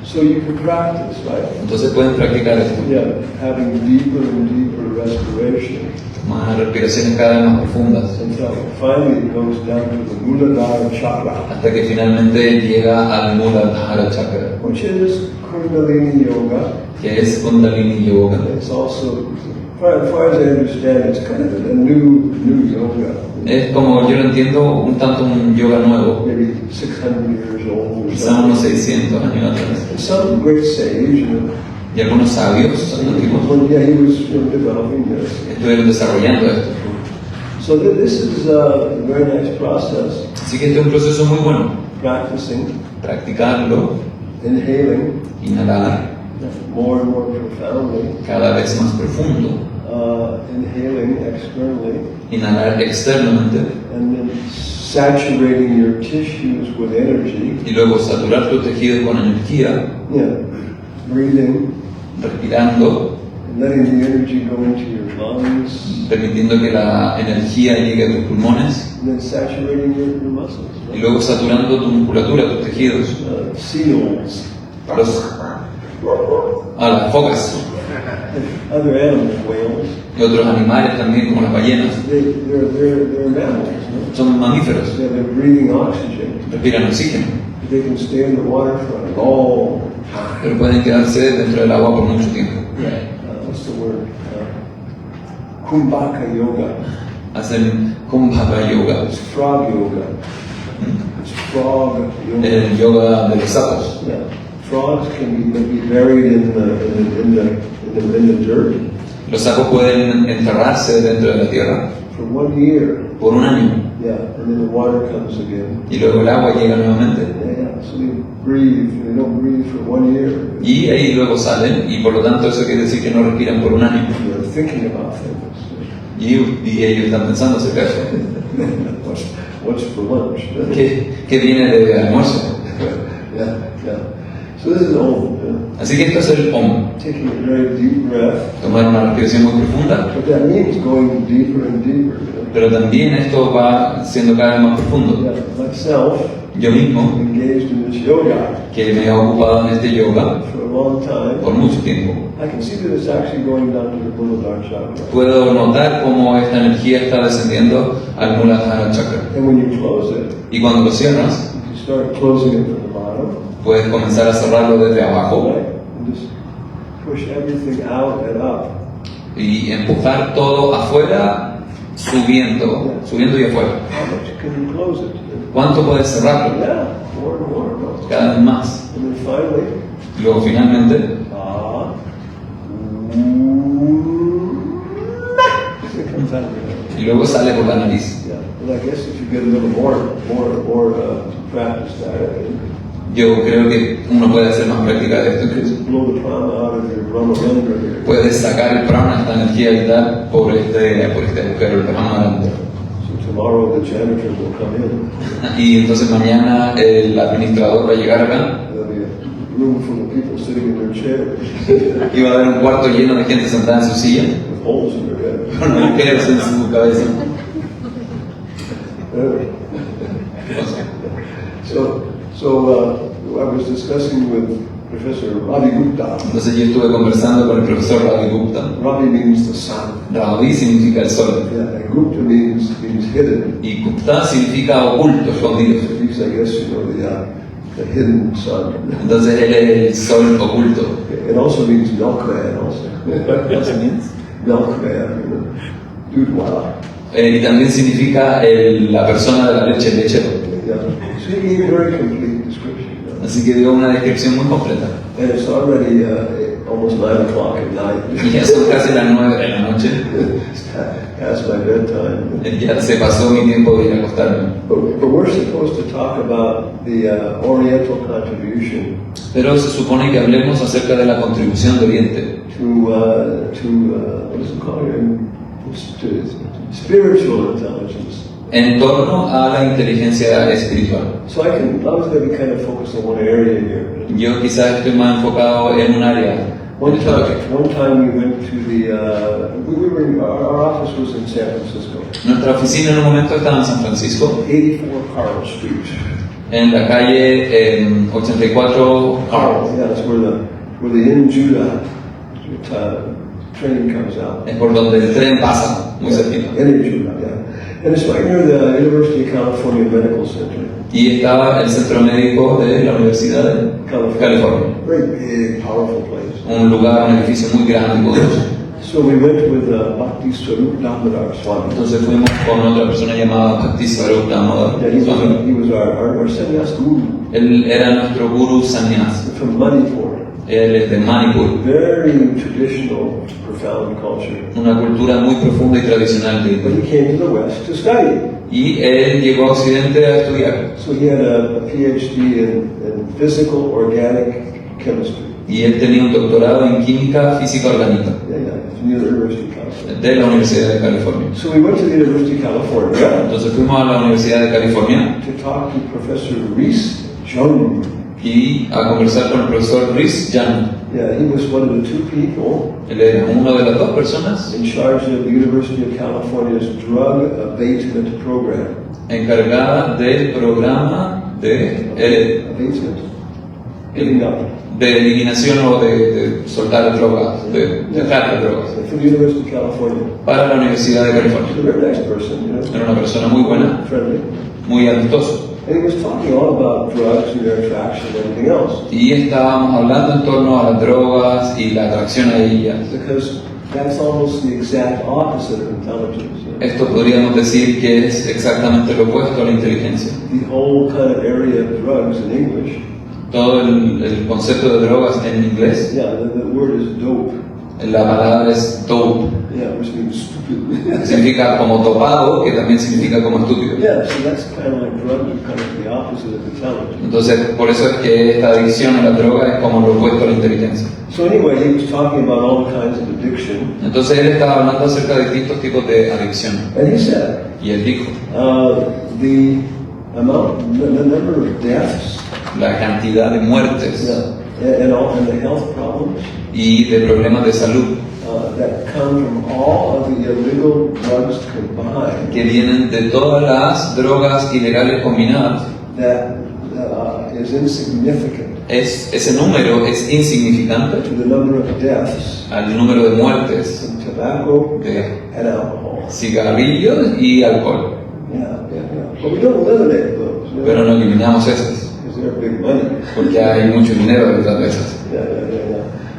So you can practice, right? Entonces pueden practicar esto. Yeah, having deeper and deeper respiration Más respiraciones cada vez más profundas. until finally it goes down to the Muladhara chakra, Hasta que finalmente llega al Muladhara Chakra, which is Kundalini Yoga. que es Kundalini Yoga. It's also, as far as I understand, it's kind of a new yoga. Es como yo lo entiendo, un tanto un yoga nuevo, Maybe 600 years old or quizá unos something. 600 años atrás. And some great sage, Y algunos sabios antiguos well, yeah, he was developing this. estuvieron desarrollando esto. So this is a very nice process, Así que este es un proceso muy bueno. practicing, Practicarlo, inhaling inhalar more and more profoundly, cada vez más profundo, inhaling externally, inhalar externamente and then saturating your tissues with energy. y luego saturar tus tejidos con energía, Yeah, breathing, respirando, and letting the energy go into your lungs, permitiendo que la energía llegue a tus pulmones and then saturating your muscles. y luego saturando tu musculatura, tus tejidos. Seals, Las focas other animals, whales, y otros animales también como las ballenas they're mammals. No? son mamíferos, They're breathing oxygen. respiran oxígeno, They can stay in the water for a long time. pero pueden quedarse dentro del agua por mucho tiempo. What's the word? Kumbhaka yoga. Hacen Kumbhaka Yoga, It's frog yoga. It's frog yoga. el yoga de los sapos. Yeah. Frogs can be buried in the dirt Los sapos pueden enterrarse dentro de la tierra for 1 year. por un año Yeah, and then the water comes again. y luego el agua llega nuevamente Yeah, so they breathe. They don't breathe for 1 year. y ahí luego salen y por lo tanto eso quiere decir que no respiran por un año They're thinking about things. y ellos están pensando acerca de eso. What's for lunch? ¿Qué viene de almuerzo? Yeah, yeah. So this is Om. Así que esto es el Om, Taking a very deep breath. tomar una respiración muy profunda, But that means going deeper and deeper. pero también esto va siendo cada vez más profundo. Yeah, myself, Yo mismo, engaged in this yoga que me he ocupado en este yoga for a long por time, mucho tiempo, I can see that it's actually going down to the Muladhara chakra. puedo notar cómo esta energía está descendiendo al Muladhara Chakra. And when you close it, Y cuando lo cierras, you start closing it from the bottom, puedes comenzar a cerrarlo desde abajo right? And just push everything out and up. y empujar todo afuera, subiendo y afuera. How much can you close it? ¿Cuánto puedes cerrarlo? Yeah, more and more. No? Cada vez más. And then finally, Y luego finalmente, it comes out of your nose. y luego sale por la nariz. Yeah. Well, I guess if you get a little more practice that, Yo creo que uno puede hacer más práctica de esto. you can blow the prana out of your brahmarandra here. Puedes sacar el prana, esta energía vital, por este agujero, el prana. So tomorrow the janitor will come in. Y entonces mañana el administrador va a llegar acá There'll be a room full of people sitting in their chairs y va a haber un cuarto lleno de gente sentada en su silla with holes in their head. con agujeros en su cabeza. So I was discussing with Professor Ravi Gupta. Entonces yo estuve conversando con el profesor Ravi Gupta. Ravi means the sun. Ravi significa el sol Yeah, and Gupta means hidden. y Gupta significa oculto, escondido. He's, I guess, the hidden sun. Entonces él es el sol oculto. It also means milkman also. What means? Milkman, dude, wow. Y también significa la persona de la leche, el lechero. Yeah. So he gave a very complete description. Así que dio una descripción muy completa. And it's already almost 9 o'clock at night. Y ya son casi las 9 de la noche. It's past my bedtime. Ya se pasó mi tiempo de ir a acostarme. But we're supposed to talk about the Oriental contribution Pero se supone que hablemos acerca de la contribución de Oriente to what is it called here? To spiritual intelligence. en torno a la inteligencia espiritual. So I was going to kind of focus on one area here. Yo quizás estoy más enfocado en un área. One time we went to our office was in San Francisco, Nuestra oficina en un momento estaba en San Francisco, 84 Carl Street. en la calle 84 Carl. Yeah, that's where the In Judah train comes out. Es por donde el tren pasa, muy cerquita. In Judah, yeah. And it's right near the University of California Medical Center. Y estaba el centro médico de la Universidad de California. Very big, powerful place. Un lugar, un edificio muy grande y poderoso. So we went with Bhakti Swarup Damodar Swami. Entonces fuimos con otra persona llamada Bhakti Swarup Damodar Yeah, Swami. he was our sannyas guru Él era nuestro guru sannyas. from Manipur. Él es de Manipur, Very traditional, profound culture. una cultura muy profunda y tradicional de But he India. came to the West to study. Y él llegó a Occidente a estudiar. So he had a PhD in physical organic chemistry. Y él tenía un doctorado en química física orgánica From the University of California. de la Universidad de California. So we went to the University of California Entonces fuimos a la Universidad de California to talk to Professor Rhys Jung. y a conversar con el profesor Rhys Jung. Yeah, he was one of the two people Él era una de las dos personas in charge of the University of California's drug abatement program. encargada del programa de Abatement? Giving up. eliminación o de soltar drogas, de dejar las drogas, For the University of California. para la Universidad de He's a California. very nice person, you know, Era una persona muy buena, friendly. muy amistoso. And he was talking all about drugs and their attraction and everything else. Y estábamos hablando en torno a las drogas y la atracción a ellas. Because that's almost the exact opposite of intelligence. You know? Esto podríamos decir que es exactamente lo opuesto a la inteligencia. The whole kind of area of drugs in English, Todo el concepto de drogas en inglés, yeah, the word is dope. la palabra es dope, Yeah, which means stupid. significa como topado, que también significa como estúpido. Yeah, so that's kind of like drugs are kind of the opposite of intelligence. Entonces, por eso es que esta adicción a la droga es como lo opuesto a la inteligencia. So anyway, he was talking about all kinds of addiction, Entonces, él estaba hablando acerca de distintos tipos de adicción. and he said Y él dijo, the number of deaths, la cantidad de muertes and the health problems y de problemas de salud that come from all of the illegal drugs combined, que vienen de todas las drogas ilegales combinadas, that is insignificant ese número es insignificante to the number of deaths al número de muertes from tobacco de and alcohol. cigarrillos y alcohol. Yeah. But we don't eliminate those, you know, Pero no eliminamos esas, because they're big money. porque hay mucho dinero detrás de esas. Yeah.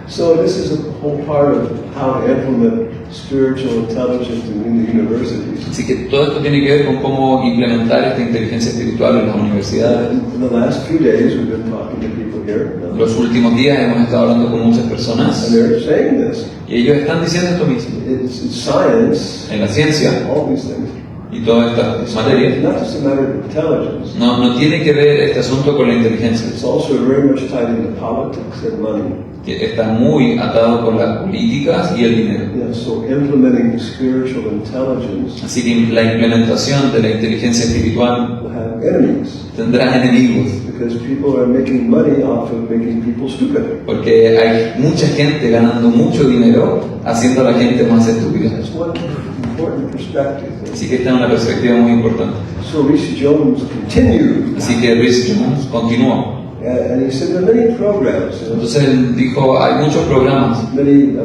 So this is a whole part of how to implement spiritual intelligence in the universities. Así que todo esto tiene que ver con cómo implementar esta inteligencia espiritual en las universidades. In the last few days, we've been talking to people here, Los últimos días hemos estado hablando con muchas and personas they're saying this. y ellos están diciendo esto mismo. It's science, En la ciencia all these things. y todas estas materias, It's not just a matter of intelligence. no tiene que ver este asunto con la inteligencia, It's also very much tied into politics and money. que está muy atado con las políticas y el dinero. Yeah, so implementing spiritual intelligence Así que la implementación de la inteligencia espiritual will have enemies tendrá enemigos, because people are making money off of making people stupid. porque hay mucha gente ganando mucho dinero haciendo a la gente más estúpida. That's one important perspective. Así que esta es una perspectiva muy importante. So Rhys Jones continued, Así que Rhys Jones continuó. and he said there are many programs, Entonces él dijo, hay muchos programas, many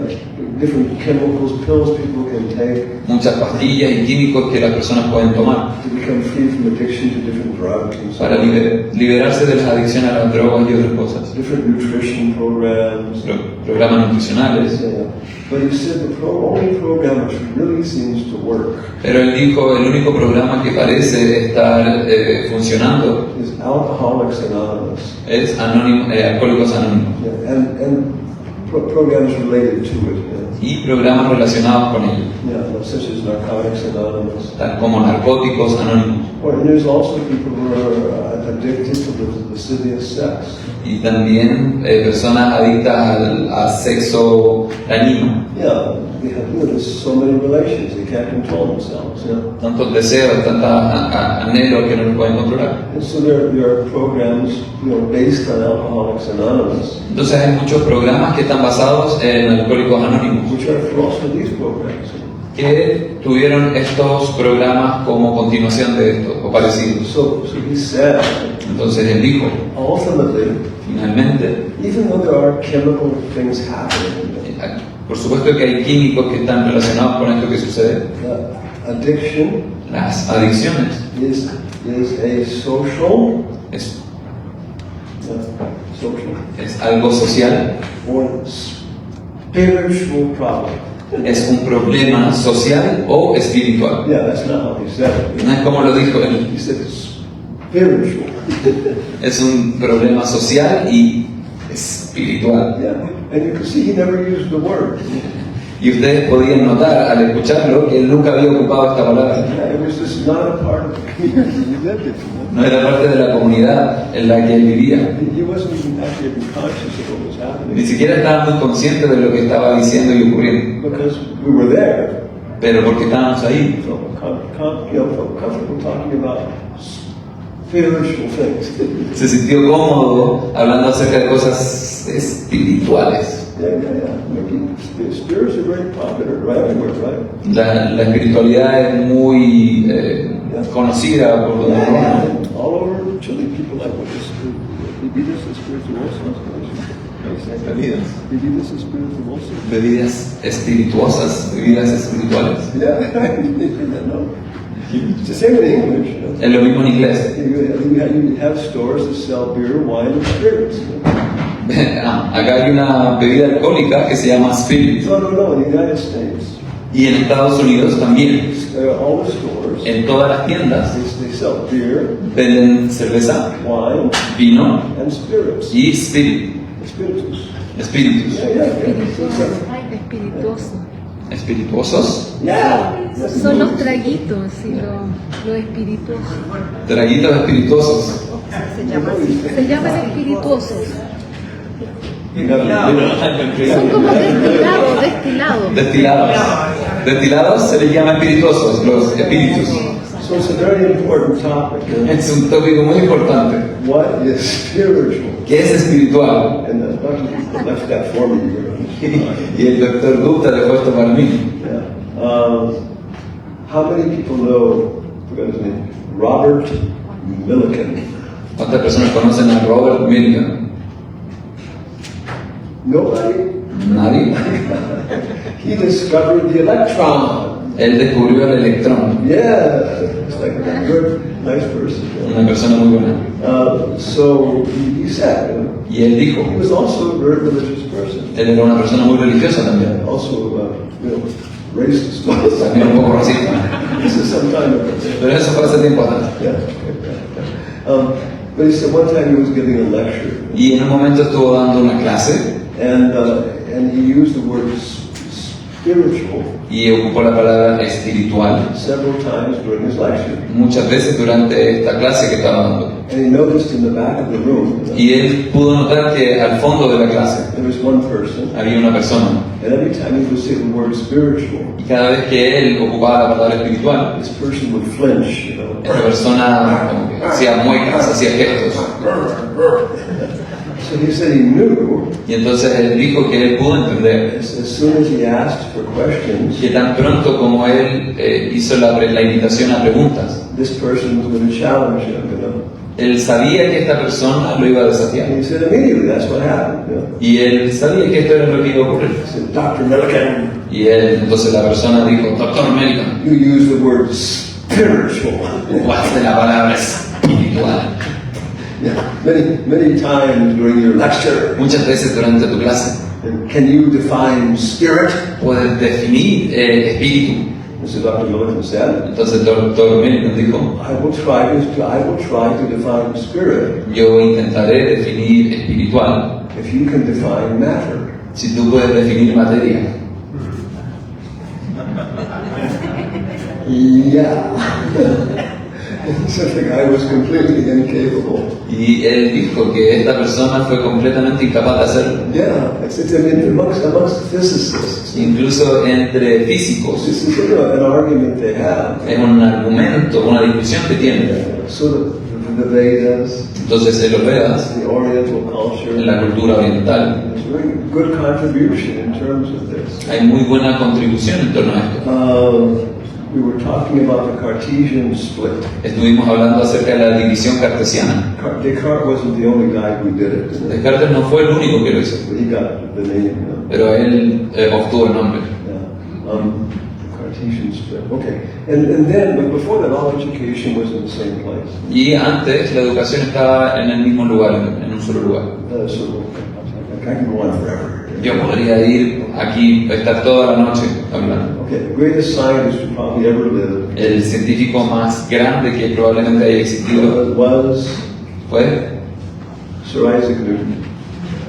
different chemicals, pills people can take muchas pastillas y químicos que las personas pueden tomar to become free from addiction to different drugs and so para on. liberarse de las adicciones a las drogas y otras cosas. Different nutrition programs. Programas nutricionales. Yeah. But he said the only program which really seems to work Pero él dijo, el único programa que parece estar funcionando is Alcoholics Anonymous. es Alcohólicos Anónimos Yeah, and programs related to it. y programas relacionados con ello, Such as Narcotics Anonymous. tal como Narcóticos Anónimos. Or, and there's also people who are addicted to the lascivious sex. Y también personas adictas al sexo dañino, Yeah, there's so many relations, they can't control themselves. tantos deseos, tantos anhelos que no los pueden controlar. And so there are programs, based on Alcoholics Anonymous, Entonces hay muchos programas que están basados en Alcohólicos Anónimos, which are also these programs. que tuvieron estos programas como continuación de estos o parecidos. So he said, Entonces él dijo, ultimately, finalmente, even though there are chemical things happening, por supuesto que hay químicos que están relacionados con esto que sucede. addiction Las adicciones is a social, es algo social, or spiritual problem. es un problema social o espiritual. Yeah, that's not how he said it. No es como lo dijo él, He said it's spiritual. es un problema social y espiritual. Yeah, and you can see he never used the word. Y ustedes podían notar al escucharlo que él nunca había ocupado esta palabra. Yeah, it was just not a part of the community he lived in. No era parte de la comunidad en la que él vivía. He wasn't even actually even conscious of what was happening. Ni siquiera estaba muy consciente de lo que estaba diciendo y ocurriendo. Because we were there, Pero porque estábamos ahí, felt comfortable talking about spiritual things. se sintió cómodo hablando acerca de cosas espirituales. Spirits are very popular right everywhere, right? La espiritualidad es muy conocida por donde uno. All over Chile, people like what is bebidas espirituosas. Bebidas espirituosas. Bebidas espirituosas, bebidas espirituales. Yeah, no. It's the same in English. Es lo mismo en inglés. You have stores that sell beer, wine, and spirits. Acá hay una bebida alcohólica que se llama Spirit. No, in the United States, Y en Estados Unidos también. all the stores, En todas las tiendas they sell beer, venden cerveza, wine, vino and spirits. y spirit, Spiritus. espíritus. Espirituoso. ¿Espirituosos? Son los traguitos y lo espirituoso. Traguitos espirituosos. Se llaman espirituosos. You know, Son como destilados. Destilados. Destilados se les llama espirituosos, los espíritus. so it's a very important topic. Es un tópico muy importante. What is spiritual? ¿Qué es espiritual? And the doctor left that for me. Y el doctor Gupta dejó esto para mí. Yeah. How many people know, I forgot his name, Robert Millikan? ¿Cuántas personas conocen a Robert Millikan? Nobody? Nadie. He discovered the electron. Él descubrió el electrón. Yeah, it's like a good, nice person. Una persona muy buena. So he said, Y él dijo, he was also a very religious person. él era una persona muy religiosa también. Also, racist. También un poco racista. This is some time ago. Pero eso fue hace tiempo atrás. Yeah. But he said one time he was giving a lecture, Y en un momento estuvo dando una clase and he used the word spiritual y ocupó la palabra espiritual several times during his lecture. muchas veces durante esta clase que estaba dando. And he noticed in the back of the room Y él pudo notar que al fondo de la clase there was one person, había una persona. and every time he would say the word spiritual, Y cada vez que él ocupaba la palabra espiritual, this person would flinch, esta persona como que hacía muecas, hacía gestos. So he said he knew Y entonces él dijo que él pudo entender as soon as he asked for questions, que tan pronto como él hizo la invitación a preguntas, this person was going to challenge him, él sabía que esta persona lo iba a desafiar. And he said immediately that's what happened. Y él sabía que esto era lo que iba a ocurrir. He said, Dr. Millikan, Y él, entonces la persona dijo, Doctor Millikan, you use the word spiritual. ocupaste la palabra espiritual. Yeah. Many times during your lecture, Muchas veces durante tu clase. and Can you define spirit? ¿Puedes definir espíritu? Mr. Dr. Millikan said, Entonces el doctor Millikan dijo, I will try to define spirit yo intentaré definir espiritual if you can define matter. si tú puedes definir materia. Yeah. So the guy was completely incapable. Y él dijo que esta persona fue completamente incapaz de hacerlo. Yeah, it's I mean, amongst physicists. Incluso entre físicos. This is an argument they have. Es un argumento, una discusión que tienen. So the Vedas, Entonces en los Vedas, the Oriental culture, en la cultura oriental, there's a very good contribution in terms of this. hay muy buena contribución en torno a esto. We were talking about the Cartesian split. Estuvimos hablando acerca de la división cartesiana. Descartes wasn't the only guy who did it. Descartes no fue el único que lo hizo, But he got the name. pero él obtuvo el nombre. Yeah. The Cartesian split. Okay. And then, but before that, all education was in the same place. Y antes la educación estaba en el mismo lugar, en un solo lugar. So I can go on forever. Yo podría ir aquí, estar toda la noche hablando. Okay, the greatest scientist who probably ever lived El científico más grande que probablemente haya existido was fue Sir Isaac Newton.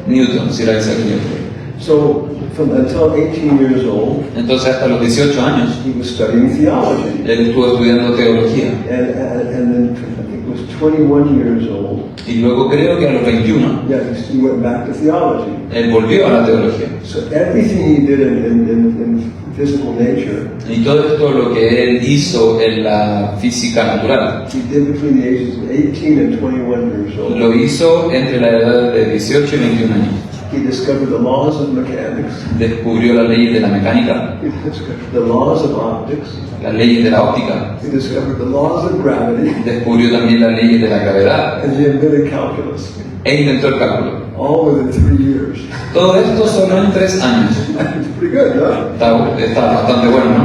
Newton, Sir Isaac Newton. So, until 18 years old, Entonces hasta los 18 años he was studying theology. él estuvo estudiando teología. And then I think it was 21 years old. Y luego creo que a los 21 Yeah, he went back to theology. él volvió a la teología. So everything he did in physical nature, Y todo esto lo que él hizo en la física natural, he did between the ages of 18 and 21 years old. lo hizo entre la edad de 18 y 21 años. He discovered the laws of mechanics. Descubrió las leyes de la mecánica, He discovered the laws of optics. las leyes de la óptica, He discovered the laws of gravity. descubrió también las leyes de la gravedad And he invented calculus. e inventó el cálculo. All within 3 years. Todo esto solo en 3 años. It's pretty good, no? Está bastante bueno, ¿no?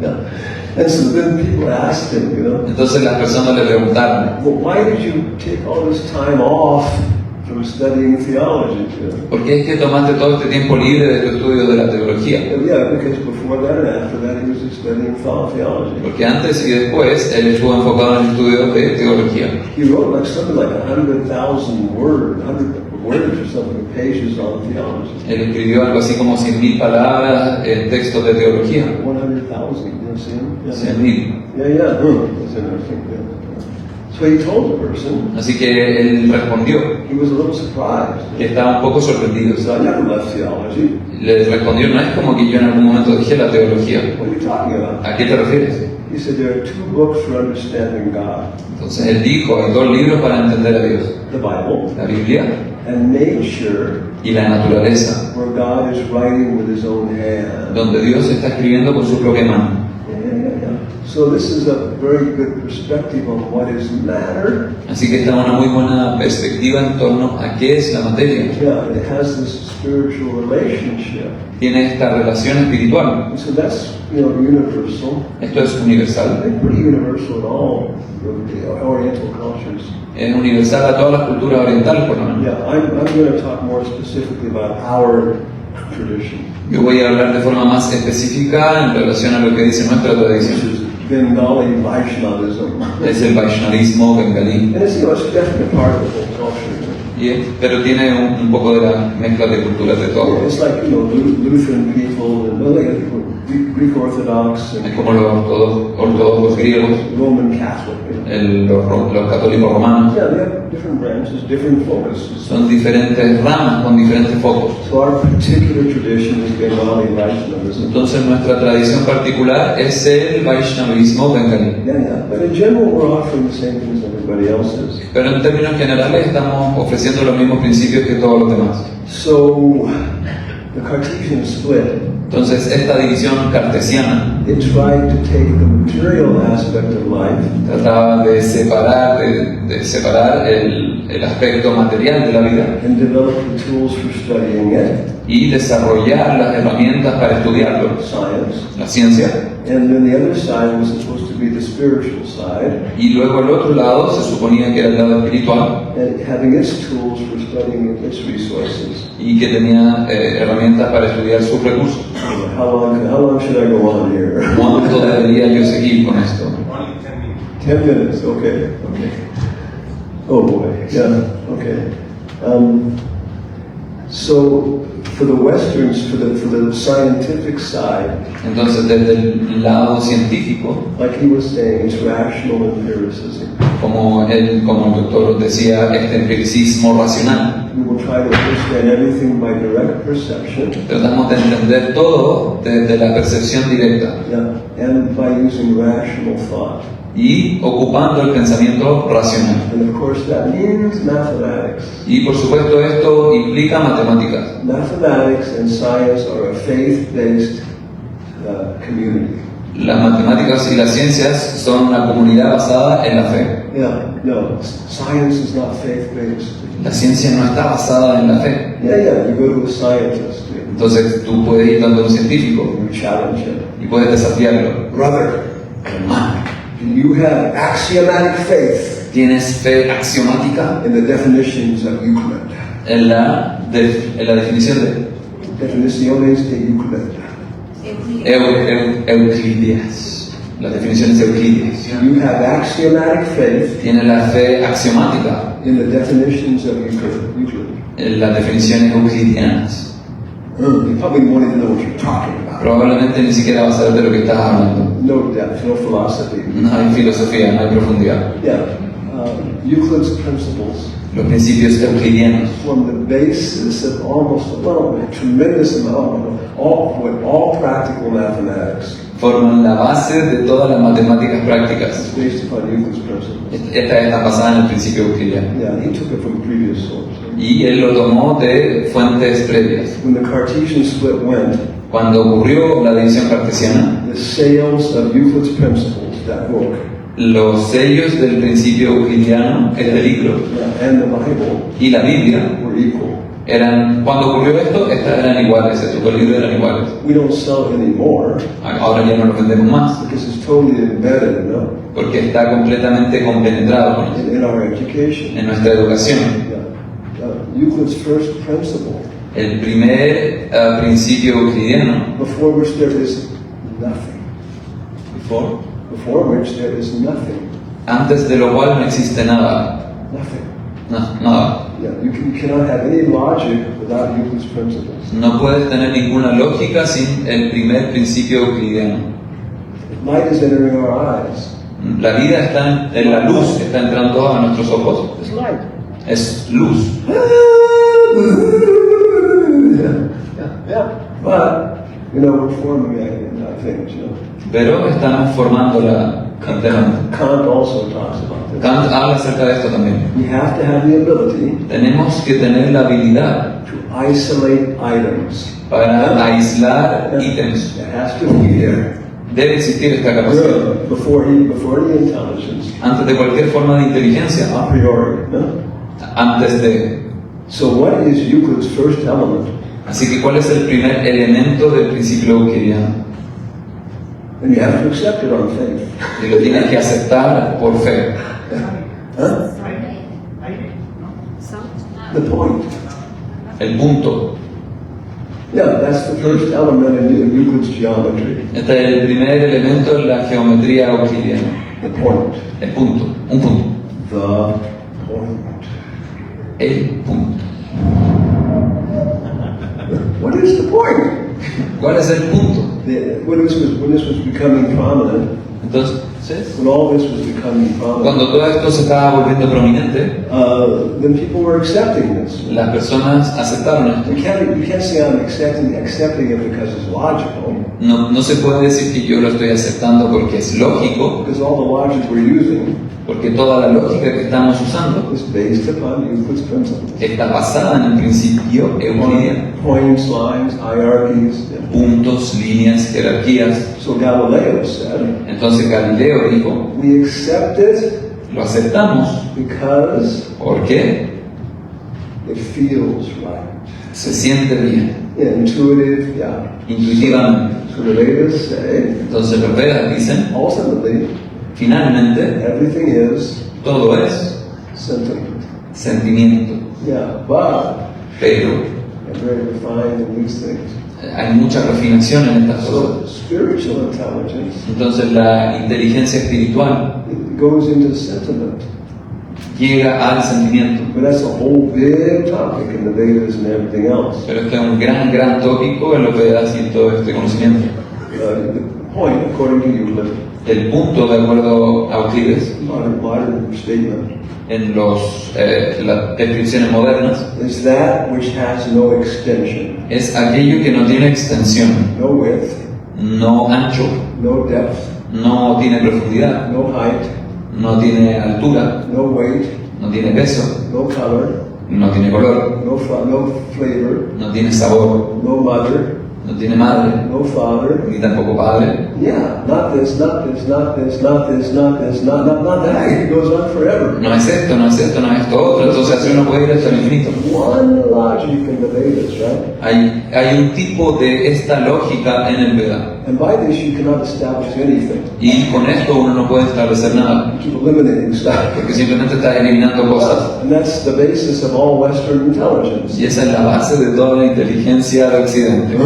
Yeah. And so then people asked him, Entonces las personas le preguntaron, well, why did you take all this time off from studying theology? ¿por qué es que tomaste todo este tiempo libre de tu estudio de la teología? Yeah, because before that and after that he was studying theology. Porque antes y después él estuvo enfocado en el estudio de teología. He wrote something like 100,000 words or something, pages on theology. Él escribió algo así como 100.000 palabras en textos de teología. 100,000, you see him? 100.000. Yeah. That's interesting. Yeah. So he told the person, Así que él respondió he was a little surprised. que estaba un poco sorprendido. So I never left theology. Le respondió, no es como que yo en algún momento dije la teología. What are you talking about? ¿A qué te refieres? He said there are 2 books for understanding God. Entonces él dijo, hay 2 libros para entender a Dios. The Bible La Biblia and nature, y la naturaleza, where God is writing with his own hand. donde Dios está escribiendo con su propia mano. Yeah. So this is a very good perspective on what is matter. Así que esta es una muy buena perspectiva en torno a qué es la materia. Yeah, it has this spiritual relationship. Tiene esta relación espiritual. And so that's, universal. Esto es universal. I think pretty universal in all the Oriental cultures. Es universal a todas las culturas orientales, por lo menos. Yeah, I'm going to talk more specifically about our tradition. Yo voy a hablar de forma más específica en relación a lo que dice nuestra Which tradición. is Bengali Vaishnavism. Es el Vaishnavismo bengalí. And it's, it's definitely part of the whole culture. Pero tiene un poco de la mezcla de culturas de todo. It's like, Lutheran people, and Greek Orthodox, Es and como los ortodoxos griegos, Roman Catholic. los católicos romanos. Yeah, they have different branches, different focuses. Son diferentes ramas con diferentes focos. So our particular tradition is Bengali Vaishnavism. Entonces nuestra tradición particular es el Vaishnavismo bengalí. Yeah. But in general, we're offering the same things everybody else is. Pero en términos generales estamos ofreciendo los mismos principios que todos los demás. So the Cartesian split, Entonces esta división cartesiana it tried to take the material aspect of life trataba de separar el aspecto material de la vida and develop the tools for studying it, y desarrollar las herramientas para estudiarlo, science. la ciencia. And then the other side was supposed to be the spiritual side, y luego el otro lado se suponía que era el lado espiritual and having its tools for studying its resources. y que tenía herramientas para estudiar sus recursos. How long should I go on here? ¿Cuánto debería yo seguir con esto? Only 10 minutes. 10 minutes, okay. Oh boy, yeah, okay. So for the Westerns, for the scientific side, Entonces, desde el lado científico, like he was saying, it's rational empiricism. como el doctor decía, este empiricismo racional. We will try to understand everything by direct perception, Tratamos de entender todo desde la percepción directa yeah, and by using rational thought. y ocupando el pensamiento racional. And of course that means mathematics. Y por supuesto esto implica matemáticas. Mathematics and science are a faith-based community. Las matemáticas y las ciencias son una comunidad basada en la fe. Yeah, no, science is not faith-based. La ciencia no está basada en la fe. Yeah, you go to a scientist, Entonces tú puedes ir donde un científico you challenge him. y puedes desafiarlo. Brother, Hermano, do you have axiomatic faith ¿tienes fe axiomática in the definitions of Euclid? en la definición de Definiciones de Euclid. Euclidias? Las definiciones euclidias. Do you have axiomatic faith ¿Tienes la fe axiomática in the definitions of Euclid? en las definiciones euclidianas? You probably won't even know what you're talking about. Probablemente ni siquiera vas a saber de lo que estás hablando. No depth, no philosophy. No hay filosofía, no hay profundidad. Yeah, Euclid's principles Los principios euclidianos form the basis of a tremendous amount of all practical mathematics. forman la base de todas las matemáticas prácticas. It's based upon Euclid's principles. Esta está basada en el principio euclidiano. Yeah, he took it from previous sources. Y él lo tomó de fuentes previas. When the Cartesian split went, Cuando ocurrió la división cartesiana, the sales of Euclid's principles, that book, los sellos del principio euclidiano, este libro, and the Bible y la Biblia, were equal. cuando ocurrió esto, estas eran iguales, estos dos libros eran iguales. We don't sell it anymore Ahora ya no los vendemos más, because it's totally embedded, porque está completamente compenetrado con eso, in our education. en nuestra educación. Yeah. Euclid's first principle, El primer principio euclidiano, before which there is nothing. Before which there is nothing. antes de lo cual no existe nada, Nothing. nada. Yeah, you cannot have any logic without Euclid's principles. No puedes tener ninguna lógica sin el primer principio euclidiano. Light is entering our eyes. La vida está en la luz, está entrando a nuestros ojos. It's light. Es luz. Yeah. But, we're forming things, Pero estamos formándola internamente. Kant also talks about this. Kant habla acerca de esto también. We have to have the ability Tenemos que tener la habilidad to isolate items. para aislar ítems. It has to be there. Debe existir esta capacidad. Before the intelligence, Antes de cualquier forma de inteligencia, a priori. No? antes de... So what is Euclid's first element? Así que, ¿cuál es el primer elemento del principio euclidiano? And you have to accept it on faith. Y lo tienes que aceptar por fe. Huh? The point. El punto. Yeah, that's the first element in Euclid's geometry. Este es el primer elemento en la geometría euclidiana. The point. El punto. Un punto. The point. El punto. What is the point? ¿Cuál es el punto? When this was becoming prominent, Entonces, when all this was becoming prominent, cuando todo esto se estaba volviendo prominente, then people were accepting this. las personas aceptaron esto. You can't say I'm accepting it because it's logical, No se puede decir que yo lo estoy aceptando porque es lógico, because all the logic we're using porque toda la lógica que estamos usando is based upon Euclid's principles. está basada en el principio euclidiano. Points, lines, hierarchies. Puntos, líneas, jerarquías. So Galileo said, Entonces Galileo dijo, we accept it lo aceptamos because porque it feels right. se siente bien, Intuitive, yeah. intuitivamente. So the Vedas say, Entonces los Vedas dicen, ultimately, finalmente everything is todo es sentiment. sentimiento. Yeah, but Pero I'm very refined in these things. hay mucha refinación en estas So cosas. spiritual intelligence, Entonces la inteligencia espiritual it goes into sentiment. llega al sentimiento. But that's a whole big topic in the Vedas and everything else. Pero este es un gran tópico en los Vedas y todo este conocimiento. The point, according to Euclid, El punto, de acuerdo a Euclides, modern statement, en las descripciones modernas, is that which has no extension, es aquello que no tiene extensión, no width, no ancho, no depth, no tiene profundidad, no height, no tiene altura, no weight, no tiene peso, no color, no tiene color, no flavor, no tiene sabor, no mother, no tiene madre, no father. ni tampoco padre. Yeah, not this, not this, not this, not this, not this, not that. It goes on forever. No es esto, no es esto, no es esto otro. Entonces así uno puede ir hasta el infinito. One logic in the Vedas, right? Hay un tipo de esta lógica en el Veda. And by this you cannot establish anything. Y con esto uno no puede establecer nada. You keep eliminating stuff. Porque simplemente está eliminando cosas. And that's the basis of all Western intelligence. Y esa es la base de toda la inteligencia de Occidente.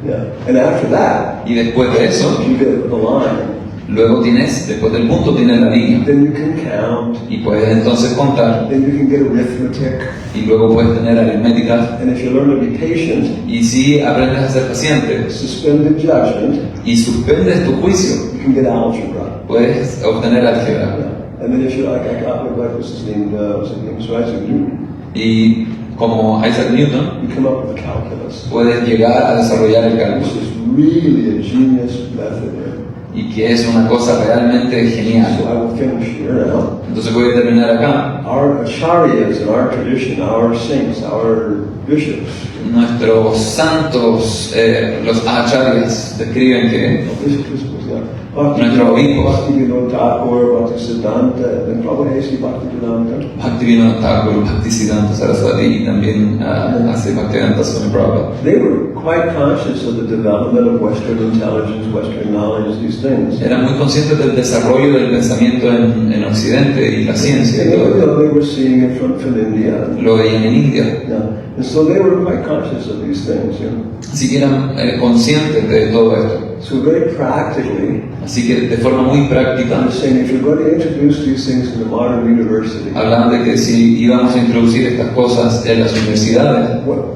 Yeah. And after that, Y después de eso, you get the line. luego tienes, después del punto tienes la línea. Then you can count. Y puedes entonces contar. Then you can get arithmetic. Y luego puedes tener aritméticas. And if you learn to be patient, Y si aprendes a ser paciente suspended judgment, y suspendes tu juicio, you can get algebra. puedes obtener álgebra. Yeah. And then if you like what's his name? So Isaac Newton. Y como Isaac Newton, You come up with a calculus. puedes llegar a desarrollar el This cálculo. is really a genius method. Right? Y que es una cosa realmente So genial. I will finish here now. Entonces voy a terminar acá. Our acharyas in our tradition, our saints, our bishops, Nuestros santos, los acharyas, describen que Nuestro obispo. Bhaktivinoda Thakur, Bhaktisiddhanta, and Prabhupada Bhaktivedanta. Bhaktivinoda Thakur, Bhaktisiddhanta Saraswati y también hace Bhaktivedanta Swami Prabhupada. They were quite conscious of the development of Western intelligence, Western knowledge, these things. Eran muy conscientes del desarrollo del pensamiento en Occidente y la ciencia y And, todo eso. they were seeing it from India. Lo veían en India. Yeah. And so they were quite conscious of these things. Así que eran conscientes de todo esto. So very practically, Así que de forma muy práctica, I'm saying if you're going to introduce these things in the modern university, hablaban de que si íbamos a introducir estas cosas en las universidades,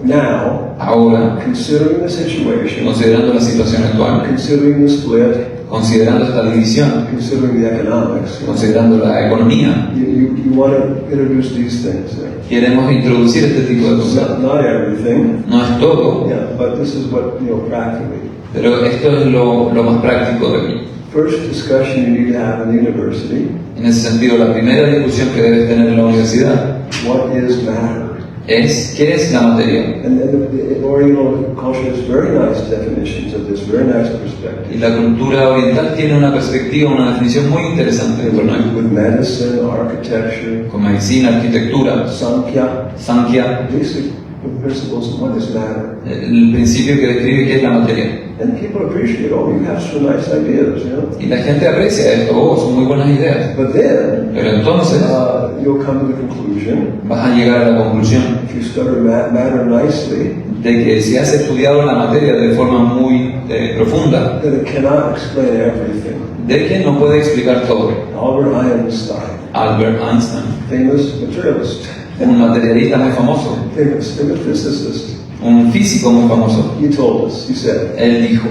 now, ahora, considering the situation, considerando la situación actual, considering the split, considerando esta división, considering the economics, considerando la economía, you want to introduce these things. queremos introducir este tipo de cosas. Not everything, No es todo, yeah, but this is what, practically. pero esto es lo más práctico de aquí. First discussion you need to have in the university, En ese sentido, la primera discusión que debes tener en la universidad what is matter? es ¿qué es la materia? And the Oriental culture has very nice definitions of this, very nice perspective. Y la cultura oriental tiene una perspectiva, una definición muy interesante en torno a ello. With medicine, architecture, Con medicina, arquitectura, Sankhya, Sankhya, basic principles of what is matter. el principio que describe qué es la materia. And people appreciate, you have some nice ideas, Y la gente aprecia esto, son muy buenas ideas. But then, Pero entonces you'll come to the conclusion, vas a llegar a la conclusión if you study matter nicely, de que si has estudiado la materia de forma muy profunda, that it cannot explain everything. de que no puede explicar todo. Albert Einstein, Albert Einstein, famous materialist, un materialista muy famoso, famous physicist, un físico muy famoso, he told us, he said, él dijo,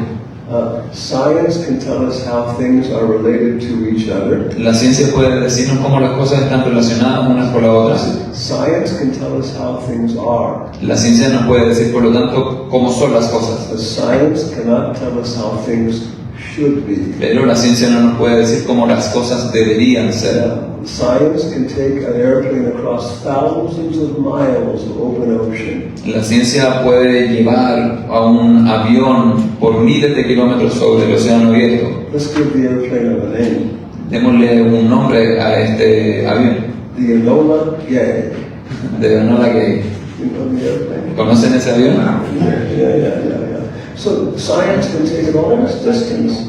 science can tell us how things are related to each other. la ciencia puede decirnos cómo las cosas están relacionadas unas con las otras. Science can tell us how things are. La ciencia nos puede decir, por lo tanto, cómo son las cosas. But science cannot tell us how things should be. Pero la ciencia no nos puede decir cómo las cosas deberían ser. Science can take an airplane across thousands of miles of open ocean. La ciencia puede llevar a un avión por miles de kilómetros sobre el océano abierto. Let's give the airplane a name. Démosle un nombre a este avión. The Enola Gay. De Enola Gay. You know the airplane? ¿Conocen ese avión? Yeah. So science can take it all this distance.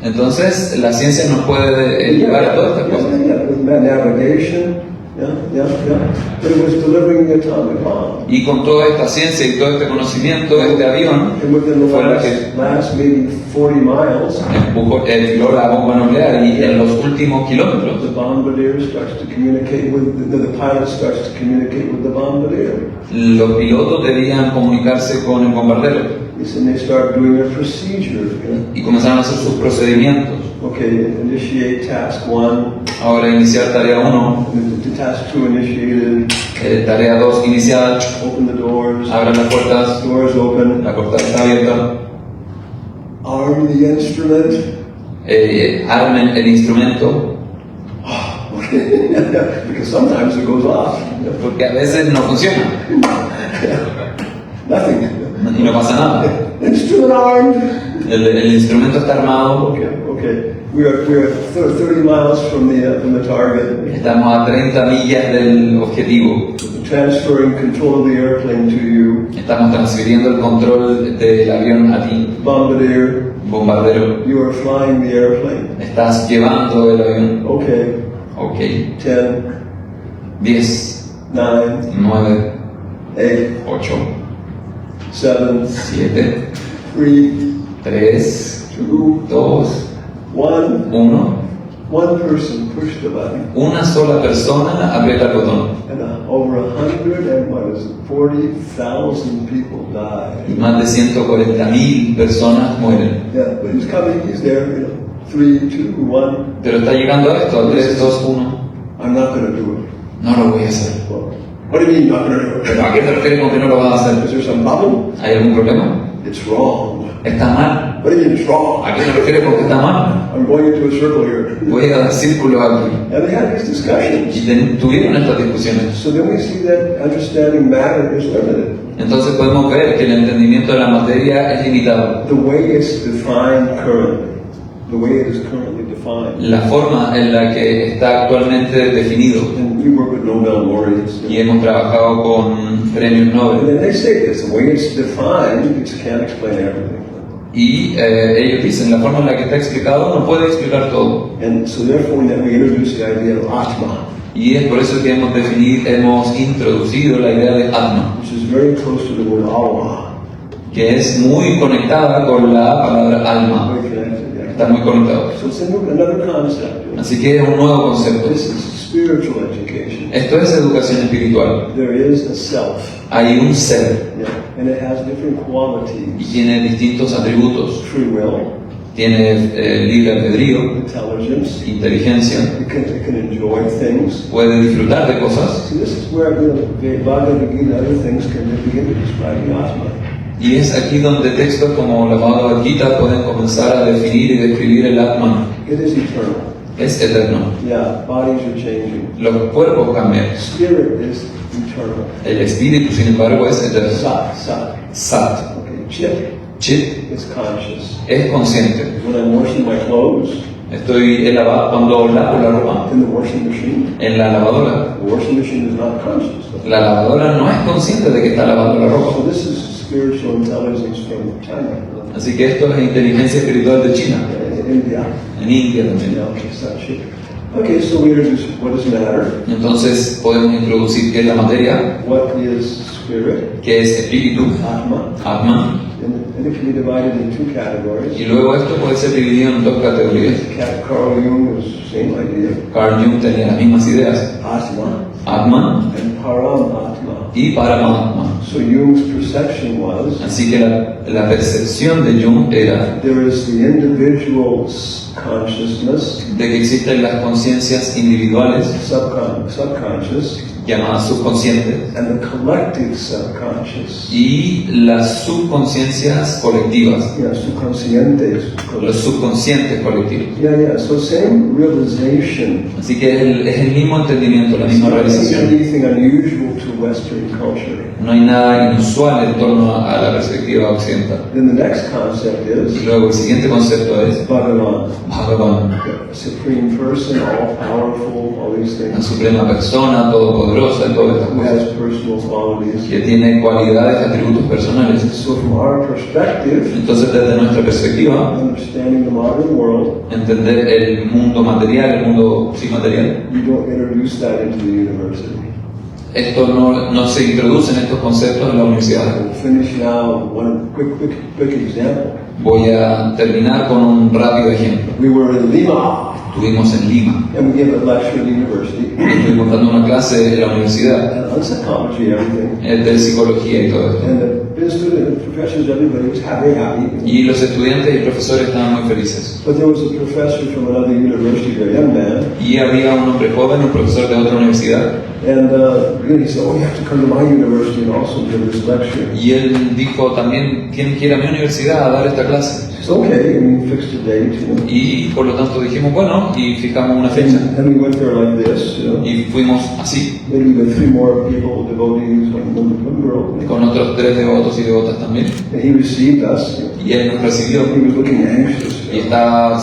Entonces, la ciencia nos puede llevar a todas estas cosas. With navigation, but it was delivering the atomic bomb. Y con toda esta ciencia y todo este conocimiento, este avión And within the fue la que last maybe 40 miles, tiró la bomba nuclear, y en los últimos kilómetros the bombardier starts to communicate with, the pilot starts to communicate with the bombardier. los pilotos debían comunicarse con el bombardero And they start doing a procedure, y comenzaron a hacer sus procedimientos. Okay, initiate task 1, Ahora iniciar tarea 1, the task 2 initiated, tarea 2 iniciada, open the doors, abran las puertas, doors open, la puerta está abierta, arm the instrument. armen el instrumento, Because sometimes it goes off. porque a veces no funciona Nothing. y no pasa nada. Instrument armed. El instrumento está armado, Okay. We are 30 miles from the target. estamos a 30 millas del objetivo, Transferring control of the airplane to you. estamos transfiriendo el control del avión a ti, Bombardier, bombardero, you are flying the airplane. estás llevando el avión. Okay. Ok, 10, 10, 9, 9, 8, 8, 7, 7, 3, 3, 2, 2, 1. 1. One person pushed the button, Una sola persona aprieta el botón and over 140,000 people died. y más de 140.000 personas mueren. Yeah, but he's coming, he's there, 3, 2, 1. Pero está llegando a esto, 3, 2, 1. I'm not going to do it. No lo voy a hacer. Well, what do you mean not going to do it? ¿Pero a qué te refieres con que no lo vas a hacer? Is there some problem? ¿Hay algún problema? It's wrong. ¿Está mal? What do you mean it's wrong? ¿A qué te refieres con que está mal? I'm going into a circle here. Voy a dar círculo aquí. And they had these discussions. Y tuvieron estas discusiones. So then we see that understanding matter is limited. Entonces podemos ver que el entendimiento de la materia es limitado. The way it's defined currently, the way it is currently defined. La forma en la que está actualmente definido, And we work with Nobel laureates. y hemos trabajado con premios And Nobel, then they say this, the way it's defined, it can't explain everything. y ellos dicen, la forma en la que está explicado no puede explicar todo. And so therefore we introduce the idea of Atma, Y es por eso que hemos introducido la idea de Atma, which is very close to the word Allah. que es muy conectada con la palabra alma. Very connected, yeah. Está muy conectado. So it's another concept. Así que es un nuevo concepto. This is spiritual education. Esto es educación espiritual. There is a self, Hay un ser yeah, and it has different y qualities. tiene distintos atributos. Free will, Tiene libre albedrío, intelligence, inteligencia, it can enjoy things. puede disfrutar de cosas. See, this is where the Bhagavad Gita and other things can begin to describe the Atma. Y es aquí donde textos como la Bhagavad Gita pueden comenzar a definir y describir el Atman. It is eternal. Es eterno. Yeah, bodies are changing. Los cuerpos cambian. Spirit is eternal. El espíritu, sin embargo, es eterno. Sat. Sat. Okay, Chit Chit is conscious. es consciente. When I'm washing my clothes Cuando lavo la ropa in the washing machine, en la lavadora, the washing machine is not conscious. la lavadora no es consciente de que está lavando la So ropa. this is spiritual intelligence from China, Así que esto es inteligencia espiritual de China, India. en India también. Yeah, okay, Sat Chit. Okay, so we introduce what is matter, Entonces podemos introducir qué es la materia, what is spirit, qué es espíritu, Atma, Atman, and it can be divided in two categories. y luego esto puede ser dividido en dos categorías. Carl Jung was the same idea. Carl Jung tenía las mismas ideas, Atma Atman and Paramatma. y Paramatma. So Jung's perception was Así que la percepción de Jung era there is the individual's consciousness, de que existen las conciencias individuales, subconscious, llamadas subconscientes, and the collective subconscious. y las subconsciencias colectivas, Yeah, subconscientes. los subconscientes colectivos. Yeah. So same realization. Así que es el mismo entendimiento, la misma It's not realización. anything unusual to Western culture. No hay nada inusual en torno a la perspectiva occidental. Then the next concept Y is luego el siguiente concepto es Bhagavan, Bhagavan, the supreme person, all powerful, all these la things. suprema persona, todopoderosa, poderosa en todas estas who has cosas, personal qualities. que tiene cualidades, atributos personales. So from our perspective, Entonces, desde nuestra perspectiva, understanding the modern world, entender el mundo material, el mundo sin material, you don't introduce that into the university. esto no se introduce en estos conceptos en la universidad. We'll finish now one quick example. Voy a terminar con un rápido ejemplo. We were in Lima, Estuvimos en Lima, and we gave a lecture at the university, estuvimos dando una clase en la universidad and on psychology, everything. de psicología y todo esto. And the students, the professors, everybody was very happy. Y los estudiantes y profesores estaban muy felices. But there was a professor from another university, a young man, Y había un hombre joven, un profesor de otra universidad, and he said, "Oh, you have to come to my university and also give this lecture." y él dijo también, tienen que ir a mi universidad a dar esta clase. It's okay, and we fixed a date, Y por lo tanto dijimos, bueno, y fijamos una fecha. And we went there like this, Y fuimos así, maybe with 3 more people, devotees, one girl. con otros 3 devotos y devotas también. And he received us. Y él nos recibió He was looking anxious. y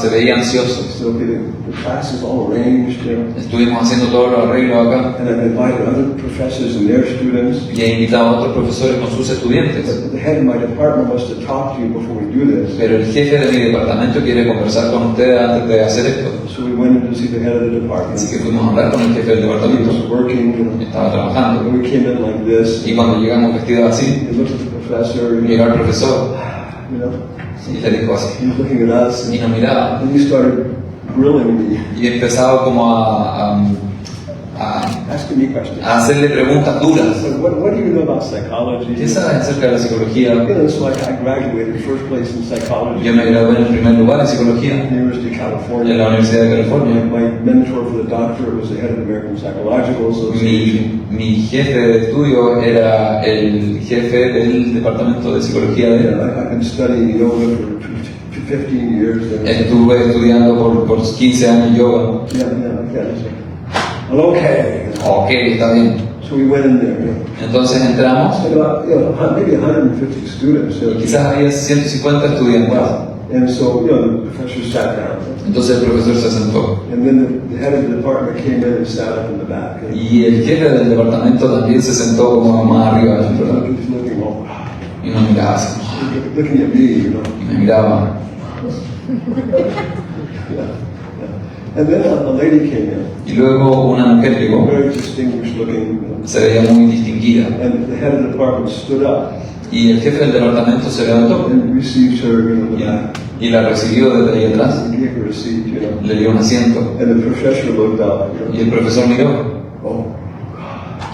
se veía ansioso. So okay, the class is all arranged, Estuvimos haciendo todos los arreglos acá and I've invited other professors and their students. y he invitado a otros profesores con sus estudiantes. But the head of my department wants to talk to you before we do this. Pero el jefe de mi departamento quiere conversar con ustedes antes de hacer esto. So we went in to see the head of the department. Así que fuimos a hablar con el jefe del He departamento. was working, Estaba trabajando. and we came in like this. Y cuando llegamos vestidos así, He looked at the professor, llegó el profesor you know, y le dijo así. he was looking at us, Y nos miraba. and he started grilling me, Y empezaba como a asking me questions. hacerle preguntas duras. So what do you know about psychology? ¿Qué sabes acerca de la psicología? So I graduated first place in psychology Yo me gradué en el primer lugar en psicología at the University of en California. la Universidad de California. My mentor for the doctorate was the head of the American Psychological Association. Mi jefe de estudio era el jefe del departamento de psicología de él. I've been studying yoga for 15 years. Estuve estudiando por 15 años yoga. Well, okay. Ok, está bien. So we went in there. Entonces entramos And about, maybe 150 students. y quizás había 150 estudiantes. And so, the professor sat down. Entonces el profesor se sentó. And then the head of the department came in and sat up in the back. Y el jefe del departamento también se sentó como más arriba. He's looking, oh, Y nos miraba así. looking at me, Y me miraba. And then a lady came in, Y luego una mujer llegó. very distinguished looking, Se veía muy distinguida. and the head of the department stood up Y el jefe del departamento se levantó and received her in the back, y la recibió desde ahí atrás. and gave her a seat, Le dio un asiento. And the professor looked up, Y el profesor miró. oh,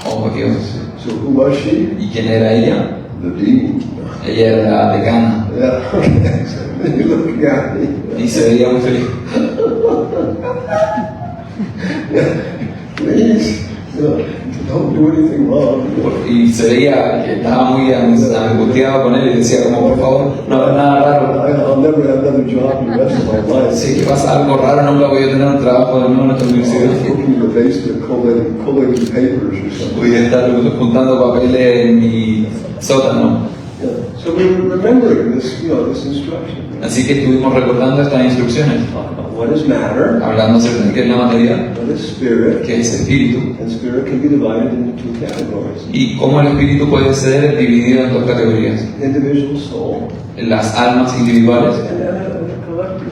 Oh, Dios. so who was she? ¿Y quién era ella? The dean. Ella era la decana. Yeah, okay. So you looking at me. Y se veía muy feliz. Please, don't do anything wrong. Y se veía que estaba muy angustiado con él y decía como, por favor, no hagas nada raro. I'll never have another job the rest of my life. Si es que pasa algo raro, nunca voy a tener un trabajo de nuevo en esta universidad. Working in the basement, collating papers or something. Voy a estar juntando papeles en mi sótano. Yeah. So we were remembering this, this instruction. Así que estuvimos recordando estas instrucciones, Talk about what is matter, hablando acerca de qué es la materia, what is spirit, qué es espíritu, and spirit can be divided into 2 categories. y cómo el espíritu puede ser dividido en 2 categorías: Individual soul las almas individuales and a collective,